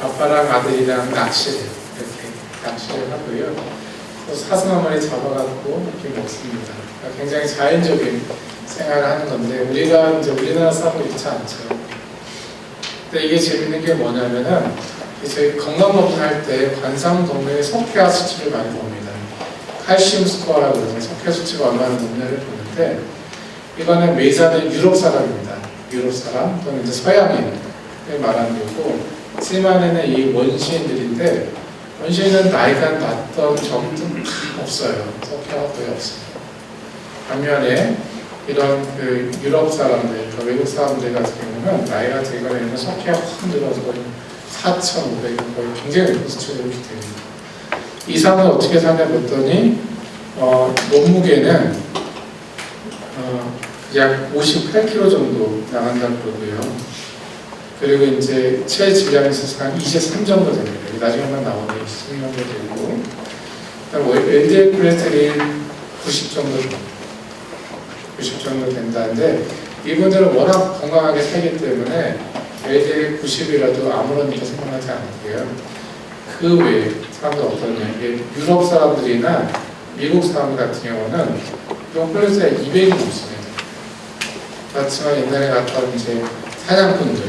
아빠랑 아들이랑 낚시를 하고요. 또 사슴 한 마리 잡아갖고 이렇게 먹습니다. 그러니까 굉장히 자연적인 생활을 하는 건데 우리가 이제 우리나라 사람도 그렇지 않죠. 근데 이게 재밌는 게 뭐냐면은 저희 건강검진할 때 관상동맥의 석회화 수치를 많이 봅니다. 칼슘 스코어라고 그러면 석회 수치가 얼마나 높냐를 보는데 이거는 메이사는 유럽 사람입니다. 유럽 사람 또는 이제 서양인을 말하는 거고 찌마네는 이 원시인들인데 원시인은 나이가 낮던 적도 없어요. 석회가 거의 없습니다. 반면에 이런 그 유럽 사람들, 그 외국 사람들 같은 경우는 나이가 들거나 이런 석회가 확 늘어서 거의 4,500, 거의 굉장히 높은 수치가 이렇게 됩니다. 이상은 어떻게 사냐 봤더니 몸무게는 약 58kg 정도 나간다고 그러고요. 그리고 이제 체질량이 있어서 한 23 정도 됩니다. 나중에만 나오면 23 정도 되고 그다음 LDL 콜레스테롤이 90 정도 된다는데 이분들은 워낙 건강하게 살기 때문에 LDL 90이라도 아무런 일도 생각하지 않고요. 그 외에 사람들 어떠냐? 유럽 사람들이나 미국 사람들 같은 경우는 이런 콜레스테롤 200이 넘습니다. 그렇지만 옛날에 갔던 이제 사냥꾼들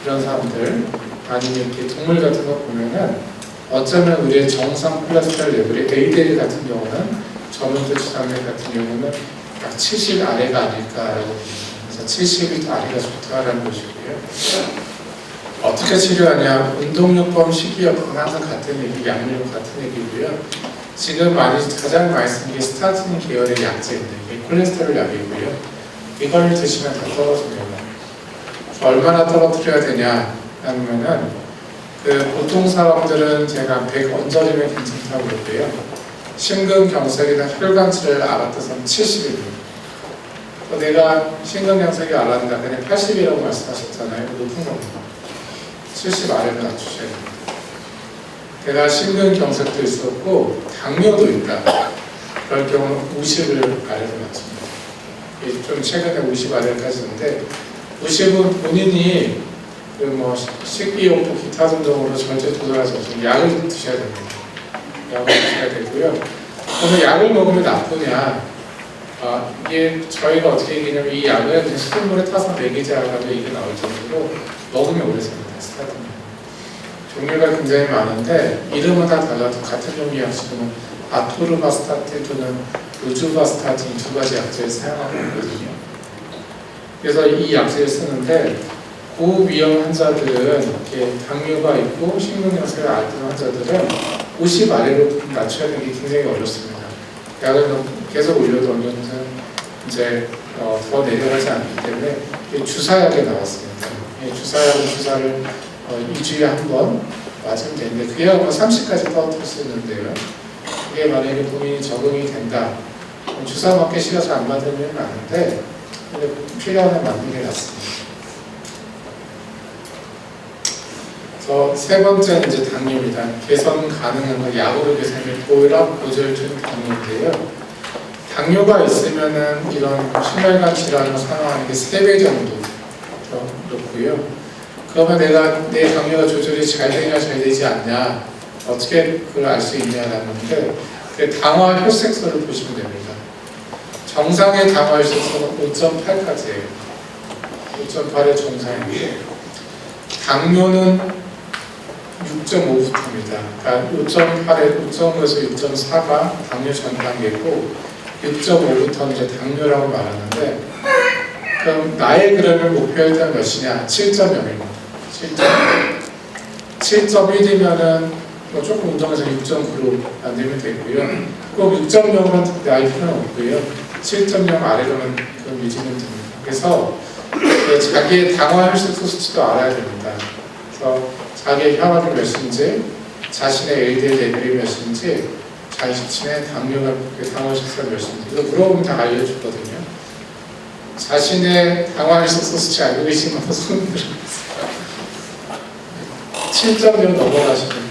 이런 사람들 아니면 이렇게 동물 같은 거 보면은 어쩌면 우리의 정상 콜레스테롤 레벨이 LDL 같은 경우는 저밀도 지방맥 같은 경우는 약 70 아래가 아닐까라고 봅니다. 그래서 70이 아래가 좋다라는 것이고요. 어떻게 치료하냐? 운동요법, 식이요법은 항상 같은 얘기, 약물용 같은 얘기고요. 지금 가장 많이 쓰는 게 스타틴 계열의 약제인데 이게 콜레스테롤 약이고요. 이걸 드시면 다 떨어집니다. 얼마나 떨어뜨려야 되냐 하면은 보통 사람들은 제가 100 언저리면 괜찮다고 그러고요. 심근경색이나 혈관질을 알았다면 70입니다. 내가 심근경색이 알았는데 그냥 80이라고 말씀하셨잖아요. 높은 겁니다. 70 아래로 낮추셔야 됩니다. 내가 심근경색도 있었고 당뇨도 있다. 그럴 경우는 50을 아래로 낮춥니다. 좀 최근에 50 아래까지인데 50은 본인이 식이요법 기타 등등으로 절제 조절하셔서 약을 드셔야 됩니다. 약을 드셔야 되고요. 그러면 약을 먹으면 나쁘냐? 이게 저희가 어떻게 얘기냐면 이 약을 그냥 식물에 타서 먹이자 하면 이게 나올 정도로 먹으면 오래 삽니다. 스타틴. 종류가 굉장히 많은데 이름은 다 달라도 같은 종류 약식은 아토르바스타틴 또는 루주바스타틴 두 가지 약제를 사용하고 있거든요. 그래서 이 약제를 쓰는데 고위험 환자들은 이렇게 당뇨가 있고 심근경색을 앓는 환자들은 50 아래로 낮춰야 되는 게 굉장히 어렵습니다. 약을 계속 올려도 어느 정도 이제 더 내려가지 않기 때문에 주사약에 나왔습니다. 주사를 2주에 한 번 맞으면 되는데 그 약은 30까지 떨어뜨릴 수 있는데요. 그게 만약에 본인이 적응이 된다. 주사 맞기 싫어서 안 맞으면 아는데 필요하면 맞는 게 낫습니다. 세 번째는 이제 당뇨입니다. 개선 가능한 건 약으로 개선이 고혈압, 고지혈증, 당뇨인데요. 당뇨가 있으면은 이런 심혈관 질환을 상황하는 게 3배 정도 더 높고요. 그러면 내 당뇨가 조절이 잘 되냐 잘 되지 않냐 어떻게 그걸 알 수 있냐라는 건데 당화 혈색소를 보시면 됩니다. 정상의 당화 혈색소는 5.8까지예요. 5.8의 정상이고 당뇨는 6.5부터입니다. 그러니까 5.8에 5.5에서 6.4가 당뇨 전 단계고 6.5부터는 이제 당뇨라고 말하는데 그럼 나의 그러면 목표 혈당 몇이냐? 7.0입니다. 7.1이면은 조금 운동해서 6.9로 만들면 되고요. 꼭 6.0은 나이 필요는 없고요. 7.0 아래로는 그럼 유지는 됩니다. 그래서 자기의 당화 혈색소 수치도 알아야 됩니다. 그래서 자기의 혈압이 몇인지, 자신의 LDL 레벨이 몇인지, 자신의 당뇨가 당화 혈색소가 몇인지 이거 물어보면 다 알려주거든요. 자신의 당화 혈색소 수치 알고 계신 분은 손 들어보세요. 7.0 넘어가시면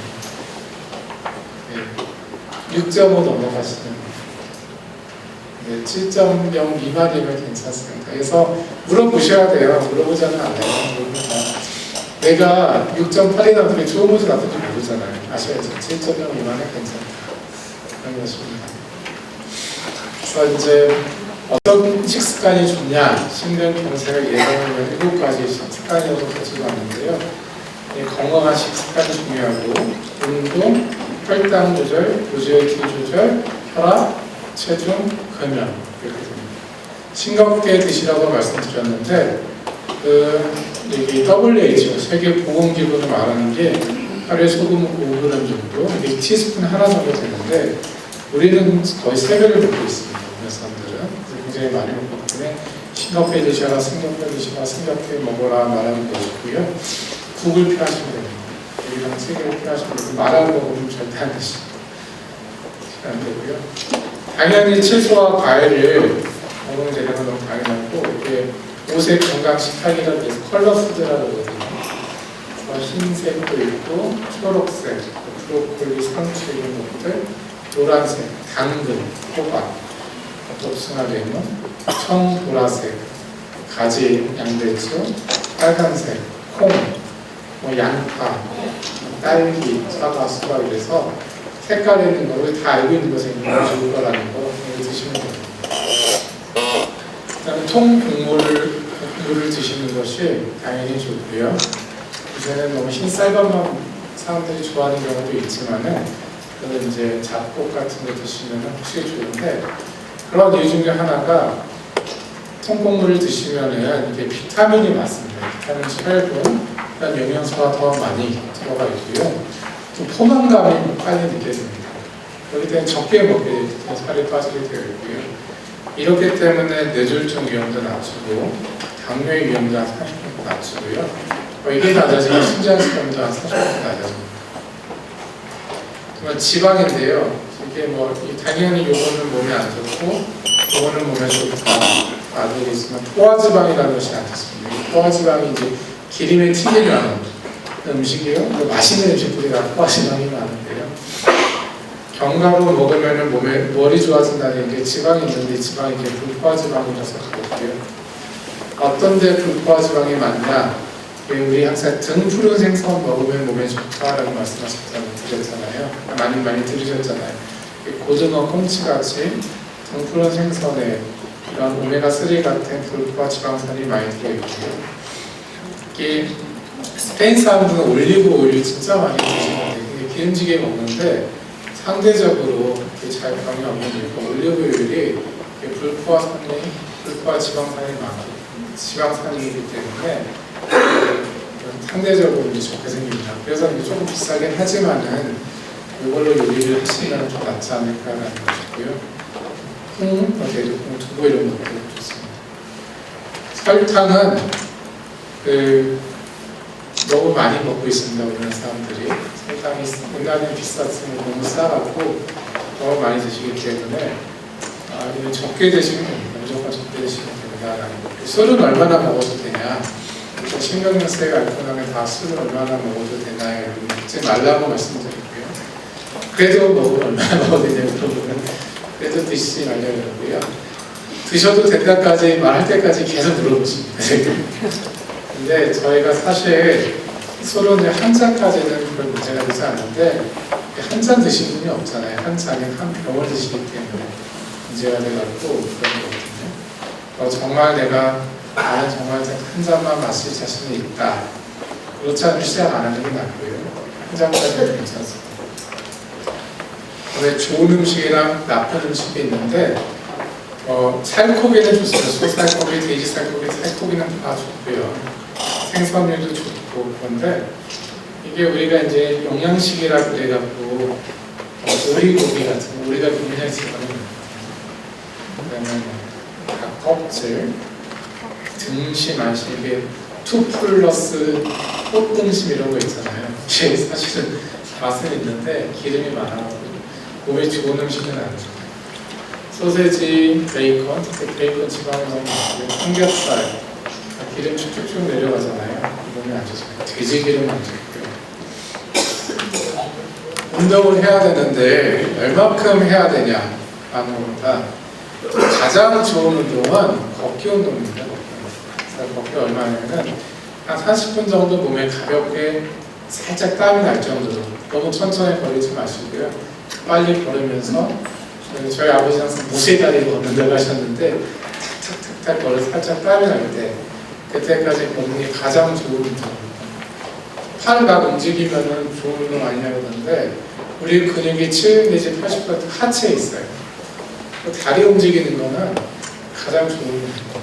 6.5 넘어가시면 7.0 미만이면 괜찮습니다. 그래서 물어보셔야 돼요. 물어보자는 않아요. 내가 6.8이 나쁘게 좋은 건지 나쁜지 모르잖아요. 아셔야죠. 7.0 미만은 괜찮다. 그런 것입니다. 그래서 이제 어떤 식습관이 좋냐? 심근경색을 예방하는 7가지 식습관이라고 가지고 왔는데요. 건강한 식습관이 중요하고 운동, 혈당 조절, 고지혈증 조절, 혈압, 체중, 금연 이렇게 됩니다. 싱겁게 드시라고 말씀드렸는데 여기 WHO 세계보건기구는 말하는 게 하루에 소금 5g 정도, 이게 티스푼 하나 정도 되는데 우리는 거의 3배를 먹고 있습니다. 우리 사람들은 굉장히 많이 먹기 때문에 싱겁게 드셔라, 싱겁게 드셔라, 싱겁게 먹어라 말하는 것이고요. 국을 피하시면 됩니다. 여기랑 세계를 피하시면 되고 말하는 거 보면 절대 안 드시면 안 되고요. 당연히 채소와 과일을 먹는 재료가 너무 당연하고 이렇게 오색 건강 식탁이라고 해서 컬러푸드라고 그러거든요. 흰색도 있고 초록색, 브로콜리, 상추 이런 것들, 노란색, 당근, 호박, 복숭아레몬, 청보라색, 가지, 양배추, 빨간색, 콩, 양파, 딸기, 사과, 수박 이래서 색깔 있는 거를 다 알고 있는 것에 좋을 거라는 거 드시면 됩니다. 그다음에 통곡물을 드시는 것이 당연히 좋고요. 요새는 너무 흰쌀밥만 사람들이 좋아하는 경우도 있지만은 그건 이제 잡곡 같은 거 드시면 확실히 좋은데 그런 이유 중에 하나가 통곡물을 드시면은 이게 비타민이 많습니다. 비타민 8분, 그다음 영양소가 더 많이 들어가 있고요. 또 포만감이 빨리 느껴집니다. 그렇기 때문에 적게 먹게 되기 때문에 살이 빠지게 되어 있고요. 이렇기 때문에 뇌졸중 위험도 낮추고 당뇨의 위험도 한 30% 낮추고요. 이게 낮아지면 심장疾病도 한 40% 낮아집니다. 지방인데요. 이게 뭐 당연히 요거는 몸에 안 좋고 요거는 몸에 좋다 말들이 있지만 포화지방이라는 것이 나타났습니다. 포화지방이 이제 기름에 튀기려는 음식이요. 맛있는 음식들이 다 포화지방이 많은데요. 견과류 먹으면 몸에 머리 좋아진다는 게 지방이 있는데 지방이 이제 불포화지방이라서 그렇고요. 어떤 데 불포화지방이 많냐? 우리 항상 등푸른 생선 먹으면 몸에 좋다라고 말씀하셨잖아요. 많이 들으셨잖아요. 고등어, 꽁치같이 등푸른 생선에 이런 오메가3 같은 불포화 지방산이 많이 들어있고요. 이게 스페인 사람들은 올리브 오일 진짜 많이 드시는데 기름지게 먹는데 상대적으로 잘 병이 없는 이유가 올리브 오일이 불포화 지방산이 많고 지방산이기 때문에 상대적으로 이제 좋게 생깁니다. 그래서 이제 조금 비싸긴 하지만은 이걸로 요리를 하시면 좀 낫지 않을까라는 것이고요. 돼지콩, 두부 이런 것도 좋습니다. 설탕은 너무 많이 먹고 있습니다. 우리나라 사람들이 설탕이 은하는 비쌌으면 너무 싸갖고 너무 많이 드시기 때문에 이건 적게 드시면 됩니다. 무조건 적게 드시면 됩니다라는 거. 술은 얼마나 먹어도 되냐? 신경세가 알코올하면 다 술을 얼마나 먹어도 되나요? 먹지 말라고 말씀드리고요. 그래도 얼마나 먹어도 되냐고 물어보면 그래도 드시지 말려고요. 드셔도 된다까지 말할 때까지 계속 물어보십니다. 근데 저희가 사실 술은 한 잔까지는 별 문제가 되지 않는데 한 잔 드신 분이 없잖아요. 한 잔에 한 병을 드시기 때문에 문제가 돼갖고 그런 거거든요. 정말 나는 정말 한 잔만 마실 자신이 있다. 그렇지 않으면 시작 안 하는 게 낫고요. 한 잔까지는 괜찮습니다. 그다음에 좋은 음식이랑 나쁜 음식이 있는데 살코기는 좋습니다. 소살코기, 돼지살코기, 살코기는 다 좋고요. 생선류도 좋고 그런데 이게 우리가 이제 영양식이라고 그래갖고 오리고기 같은 거 우리가 굉장히 좋아하는 그다음에 닭껍질 등심 안심 이게 2 플러스 꽃등심 이런 거 있잖아요. 이게 사실은 맛은 있는데 기름이 많아가지고 몸에 좋은 음식은 아니죠. 소세지, 베이컨, 특히 베이컨 지방이 너무 많고요. 삼겹살 기름 쭉쭉쭉 내려가잖아요. 몸에 안 좋습니다. 돼지 기름 안 좋고요. 운동을 해야 되는데 얼마큼 해야 되냐 라는 것보다 가장 좋은 운동은 걷기 운동입니다. 걷기 얼마냐면 한 30분 정도 몸에 가볍게 살짝 땀이 날 정도로 너무 천천히 걸리지 마시고요. 빨리 걸으면서 저희 아버지 항상 무쇠다리 걷는다고 하셨는데 탁탁탁 걸어서 살짝 땀이 날 때 그때까지 걷는 게 가장 좋은 운동입니다. 팔을 막 움직이면 좋은 운동 아니냐고 그러는데 우리 근육이 7 내지 80% 하체에 있어요. 다리 움직이는 거는 가장 좋은 운동.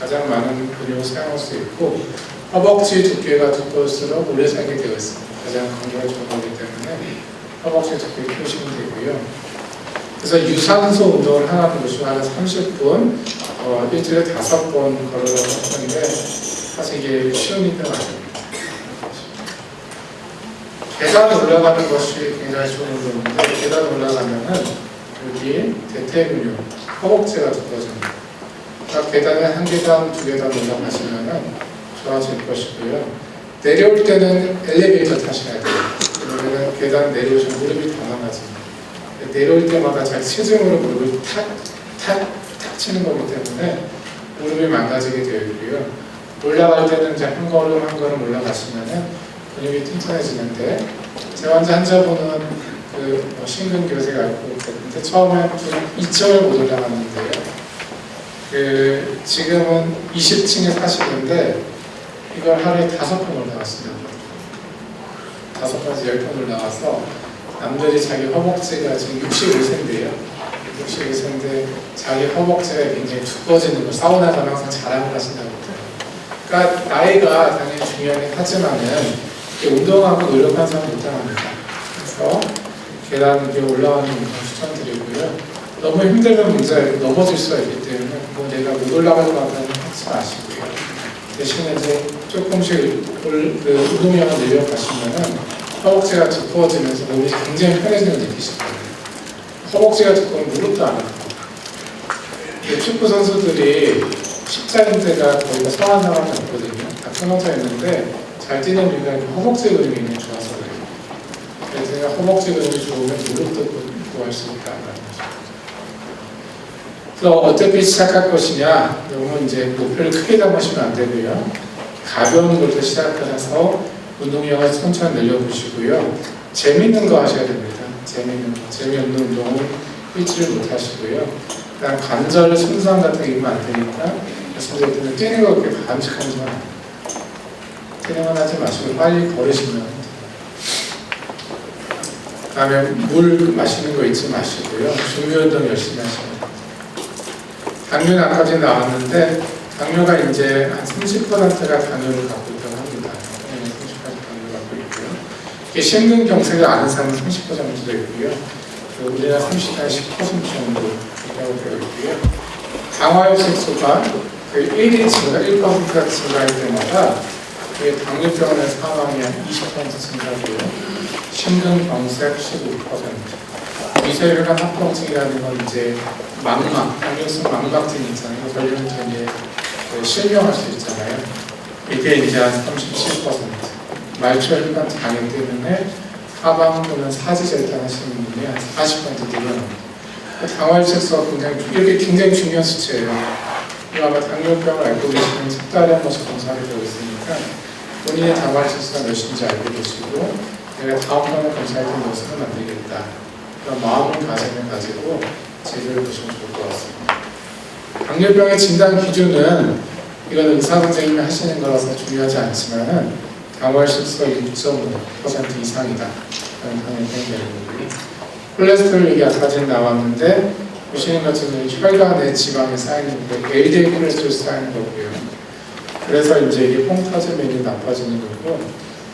가장 많은 근육을 사용할 수 있고 허벅지 두께가 두꺼울수록 오래 살게 되어 있습니다. 가장 건강에 좋은 거기 때문에 허벅지 두께 펴시면 되고요. 그래서 유산소 운동을 하는 것이 한 30분 일주일에 5번 걸으라고 하는데 사실 이게 쉬운 일은 아닙니다. 계단 올라가는 것이 굉장히 좋은 운동인데 계단 올라가면은 여기 대퇴 근육, 허벅지가 두꺼워집니다. 계단에 1계단, 2계단 올라가시면 좋아질 것이고요. 내려올 때는 엘리베이터 타셔야 돼요. 그러면 계단 내려오시면 무릎이 다 망가집니다. 내려올 때마다 자기 체중으로 무릎을 탁 치는 거기 때문에 무릎이 망가지게 되어 있고요. 올라갈 때는 이제 한 걸음 올라가시면 근육이 튼튼해지는데 제 환자분은 심근교세가 있고 그랬는데 처음에 2층을 못 올라갔는데요. 지금은 20층에 사시는데 이걸 하루에 5번 올라갔습니다. 5번에서 10번 올라가서 남들이 자기 허벅지가 지금 65세인데요. 65세인데 자기 허벅지가 굉장히 두꺼워지는 걸 사우나 가면 항상 자랑을 하신다고 해요. 그러니까 나이가 당연히 중요하긴 하지만은 운동하고 노력하는 사람 못합니다. 그래서 계단 위에 올라가는 운동 추천드리고요. 너무 힘들면 문제가 넘어질 수가 있기 때문에 내가 못 올라갈 것 같다는 하지 마시고요. 대신에 이제 조금씩 운동량을 내려가시면은 허벅지가 두꺼워지면서 몸이 굉장히 편해지는 걸 느끼실 거예요. 허벅지가 두꺼우면 무릎도 안 아프고. 축구 선수들이 십자인대가 거의 다 성한 사람이 없거든요. 다 끊어져 있는데 잘 뛰는 이유가 허벅지 근육이 굉장히 좋아서 그래요. 그래서 제가 허벅지 근육이 좋으면 무릎도 구할 수 있다는 거죠. 그래서 어떻게 시작할 것이냐, 이건 이제 목표를 크게 잡으시면 안 되고요. 가벼운 것부터 시작하셔서 운동량을 천천히 늘려보시고요. 재밌는 거 하셔야 됩니다. 재밌는 거. 재미없는 운동은 일치를 못 하시고요. 그냥 관절 손상 같은 게 있으면 안 되니까 말씀드렸더니 뛰는 거 그렇게 반칙하지만 안 돼요. 뛰는 하지 마시고 빨리 걸으시면 돼요. 그 다음에 물 마시는 거 잊지 마시고요. 준비 운동 열심히 하시면 돼요. 당뇨는 아까까지 나왔는데 당뇨가 이제 한 30%가 당뇨를 갖고 있다고 합니다. 30% 당뇨를 갖고 있고요. 이게 심근경색을 아는 사람은 30% 정도 되고요. 우리나라 30한 10% 정도 있다고 되어 있고요. 강화효 색소가 1이 증가, 1%가 증가할 때마다 당뇨병원의 사망이 한 20% 증가하고요. 심근경색 15%. 미세혈관 합병증이라는 건 이제 망막, 당뇨성 망막증이 있잖아요. 걸리면 이제 실명할 수 있잖아요. 이게 이제 한 37%. 말초혈관 장애 때문에 사망 또는 사지절단 하시는 분이 한 40% 늘어납니다. 당화혈색소가 이게 굉장히 중요한 수치예요. 아마 당뇨병을 알고 계시면 석 달에 한 번씩 검사를 되고 있으니까 본인의 당화혈색소가 몇인지 알고 계시고 내가 다음번에 검사할 때 몇은 안 되겠다. 그런 마음을 가지고 제대로 보시면 좋을 것 같습니다. 당뇨병의 진단 기준은 이건 의사 선생님이 하시는 거라서 중요하지 않지만은 당화혈색소가 6.5% 이상이다. 당뇨병이 되는 거고요. 콜레스테롤 얘기 아까까지 나왔는데 보시는 것처럼 혈관에 지방이 쌓이는 거, LDL 콜레스테롤 쌓이는 거고요. 그래서 이제 이게 뽕 터지면 나빠지는 거고,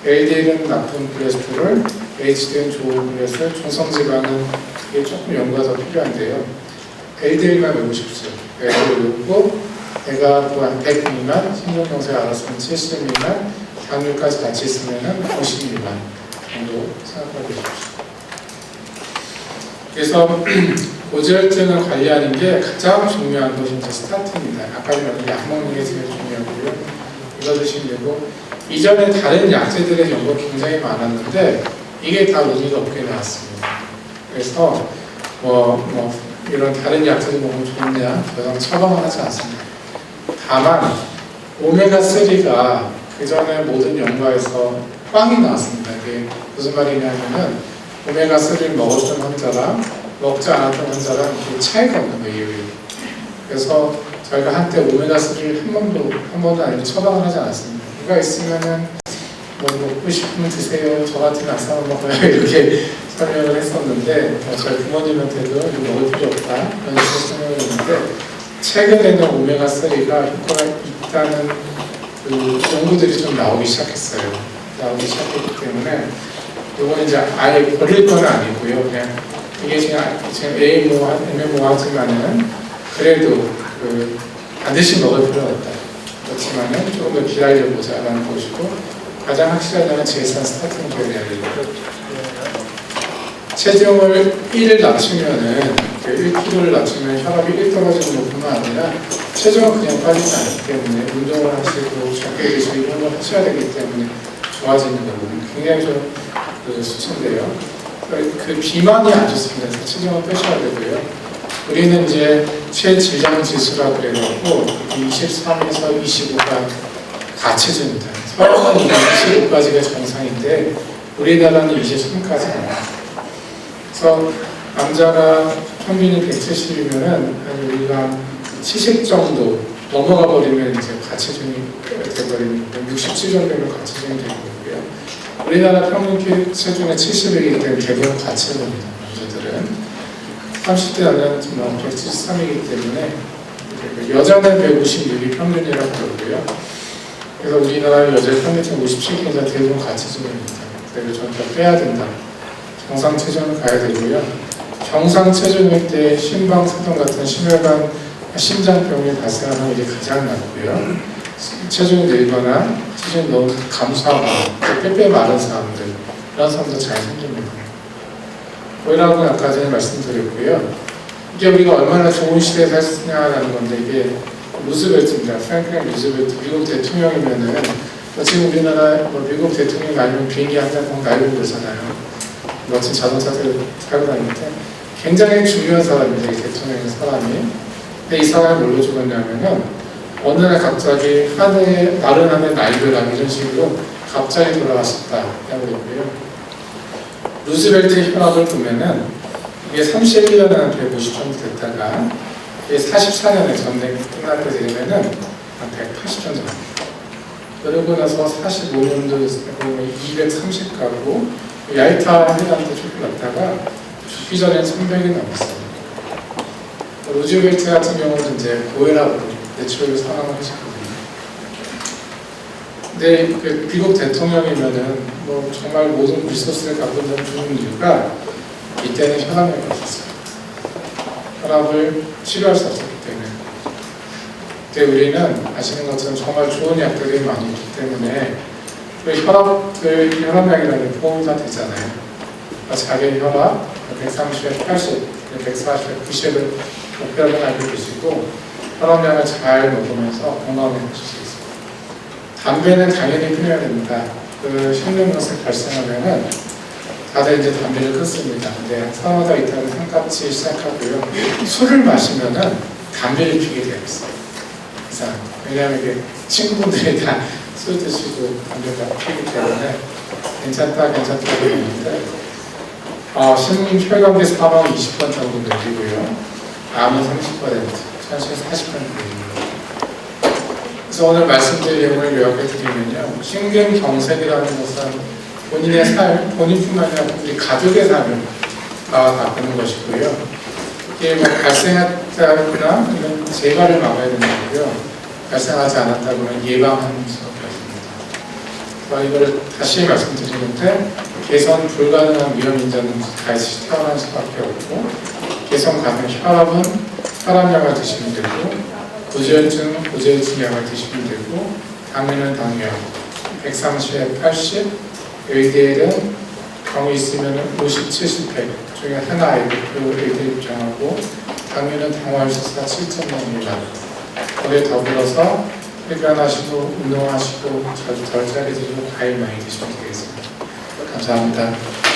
LDL은 나쁜 콜레스테롤, HDL은 좋은 콜레스테롤, 중성지방은 이게 조금 연구가 더 필요한데요. LDL만 외우십시오. LDL 외우고, 배가 100 미만, 심근경색 알았으면 70 미만, 당뇨까지 같이 있으면 50 미만 정도 생각하고 계십시오. 그래서 고지혈증을 관리하는 게 가장 중요한 것이 이제 스타트입니다. 아까 말한 약 먹는 게 제일 중요하고요. 이거 드시면 되고, 이전에 다른 약제들의 연구가 굉장히 많았는데 이게 다 의미가 없게 나왔습니다. 그래서 이런 다른 약제들 먹으면 좋냐, 더 이상 처방을 하지 않습니다. 다만 오메가3가 그 전에 모든 연구에서 꽝이 나왔습니다. 이게 무슨 말이냐면은 오메가3를 먹었던 환자랑 먹지 않았던 환자랑 차이가 없는 거예요. 그래서 저희가 한때 오메가3를 한 번도 아니고 처방을 하지 않았습니다. 누가 있으면은 먹고 싶으면 드세요. 저 같은 악사만 먹어요. 이렇게 설명을 했었는데 저희 부모님한테도 이거 먹을 필요 없다. 이런 식으로 설명을 했는데 최근에는 오메가3가 효과가 있다는 연구들이 좀 나오기 시작했어요. 나오기 시작했기 때문에 이건 이제 아예 버릴 건 아니고요. 그냥 이게 지금 애매모호하지만은 그래도 반드시 먹을 필요는 없다. 그렇지만은 조금 더 기다려보자라는 것이고 가장 확실한 건 제산 스타팅 기억해야 되고요. 체중을 1을 낮추면은 1kg를 낮추면 혈압이 1 떨어지는 것뿐만 아니라 체중은 그냥 빠지지 않기 때문에 운동을 하시고 적게 드시고 이런 걸 하셔야 되기 때문에 좋아지는 거거든요. 굉장히 좀 수치인데요. 그 비만이 안 좋습니다. 그래서 체중을 빼셔야 되고요. 우리는 이제 체질량 지수라고 그래갖고 23에서 25가 가치입니다. 서양은 25까지가 정상인데 우리나라는 23까지입니다. 그래서 남자가 평균이 170이면은 우리가 70 정도 넘어가 버리면 이제 가치중이 돼버리는 67 정도면 가치중이 되는 거고요. 우리나라 평균 체중의 70이기 때문에 대부분 가치입니다. 남자들은 30대 남자는 173이기 때문에 여자는 156이 평균이라고 그러고요. 그래서 우리나라 여자의 평균 57kg가 대부분 가치중입니다. 그래서 저는 더 빼야 된다. 정상 체중을 가야 되고요. 정상 체중일 때 심방사동 같은 심혈관 심장병이 발생하는 게 가장 낮고요. 체중이 늘거나 체중이 너무 감소하고 빼빼 마른 사람들, 이런 사람도 잘 생깁니다. 오히려고 아까 전에 말씀드렸고요. 이게 우리가 얼마나 좋은 시대에 살았냐라는 건데, 이게 루즈벨트입니다. 프랭클린 루즈벨트, 미국 대통령이면은 지금 우리나라 미국 대통령이 날리면 비행기 한 장 날리고 그러잖아요. 멋진 자동차들 타고 다니는데 굉장히 중요한 사람입니다. 이 대통령의 사람이. 근데 이 사람이 뭘로 죽었냐면은 어느 날 갑자기 하늘에 마른 하늘 날벼락 이런 식으로 갑자기 돌아가셨다 라고 했고요. 루즈벨트 혈압을 보면은 이게 31년에 150 정도 됐다가 이게 44년에 전쟁이 끝날 때 되면은 한 180 정도 됩니다. 그러고 나서 45년도에 230 가고 야이타 해당도 쫓겨났다가 죽기 전에 300이 넘었어요. 루즈벨트 같은 경우는 이제 고혈압으로 뇌출혈로 사망을 하셨거든요. 근데 그 미국 대통령이면은 뭐 정말 모든 리소스를 갖고 있는 이유가 이때는 혈압약이 없었어요. 혈압을 치료할 수 없었기 때문에. 근데 우리는 아시는 것처럼 정말 좋은 약들이 많이 있기 때문에 그 혈압약이라는 게 보험이 다 되잖아요. 자기 혈압 130에 80, 140에 90을 목표를 알고 계시고 혈압약을 잘 먹으면서 건강하게 하실 수 있습니다. 담배는 당연히 끊어야 됩니다. 그 심근경색 발생하면은 다들 이제 담배를 끊습니다. 근데 사마다 이탈은 한같이 시작하고요. 술을 마시면은 담배를 피게 되어 있어요. 왜냐하면 이게 친구분들이 다 술 드시고 담배를 피기 때문에 괜찮다 그러는데 심혈관계 사망 20% 정도 늘리고요. 암은 30%, 천식 40% 늘립니다. 그래서 오늘 말씀드릴 내용을 요약해드리면요. 심근경색이라는 것은 본인의 삶, 본인뿐만 아니라 우리 가족의 삶을 바꾸는 것이고요. 이게 뭐 발생했다거나 이런 재발을 막아야 되는 거고요. 발생하지 않았다거나 예방하는 수밖에 없습니다. 이걸 다시 말씀드리는데 개선 불가능한 위험 인자는 다시 태어날 수밖에 없고 개선 가능 혈압은 혈압약을 드시면 되고 고지혈증 약을 드시면 되고 당뇨는 당뇨 130에 80 LDL은 경우 있으면 50, 70, 100 중에 하나 LDL 입장하고 당뇨는 당화혈소사 7.0mg 거기에 더불어서 흡연하시고 운동하시고 자주 덜 짜게 드시고 과일 많이 드시면 되겠습니다. 감사합니다.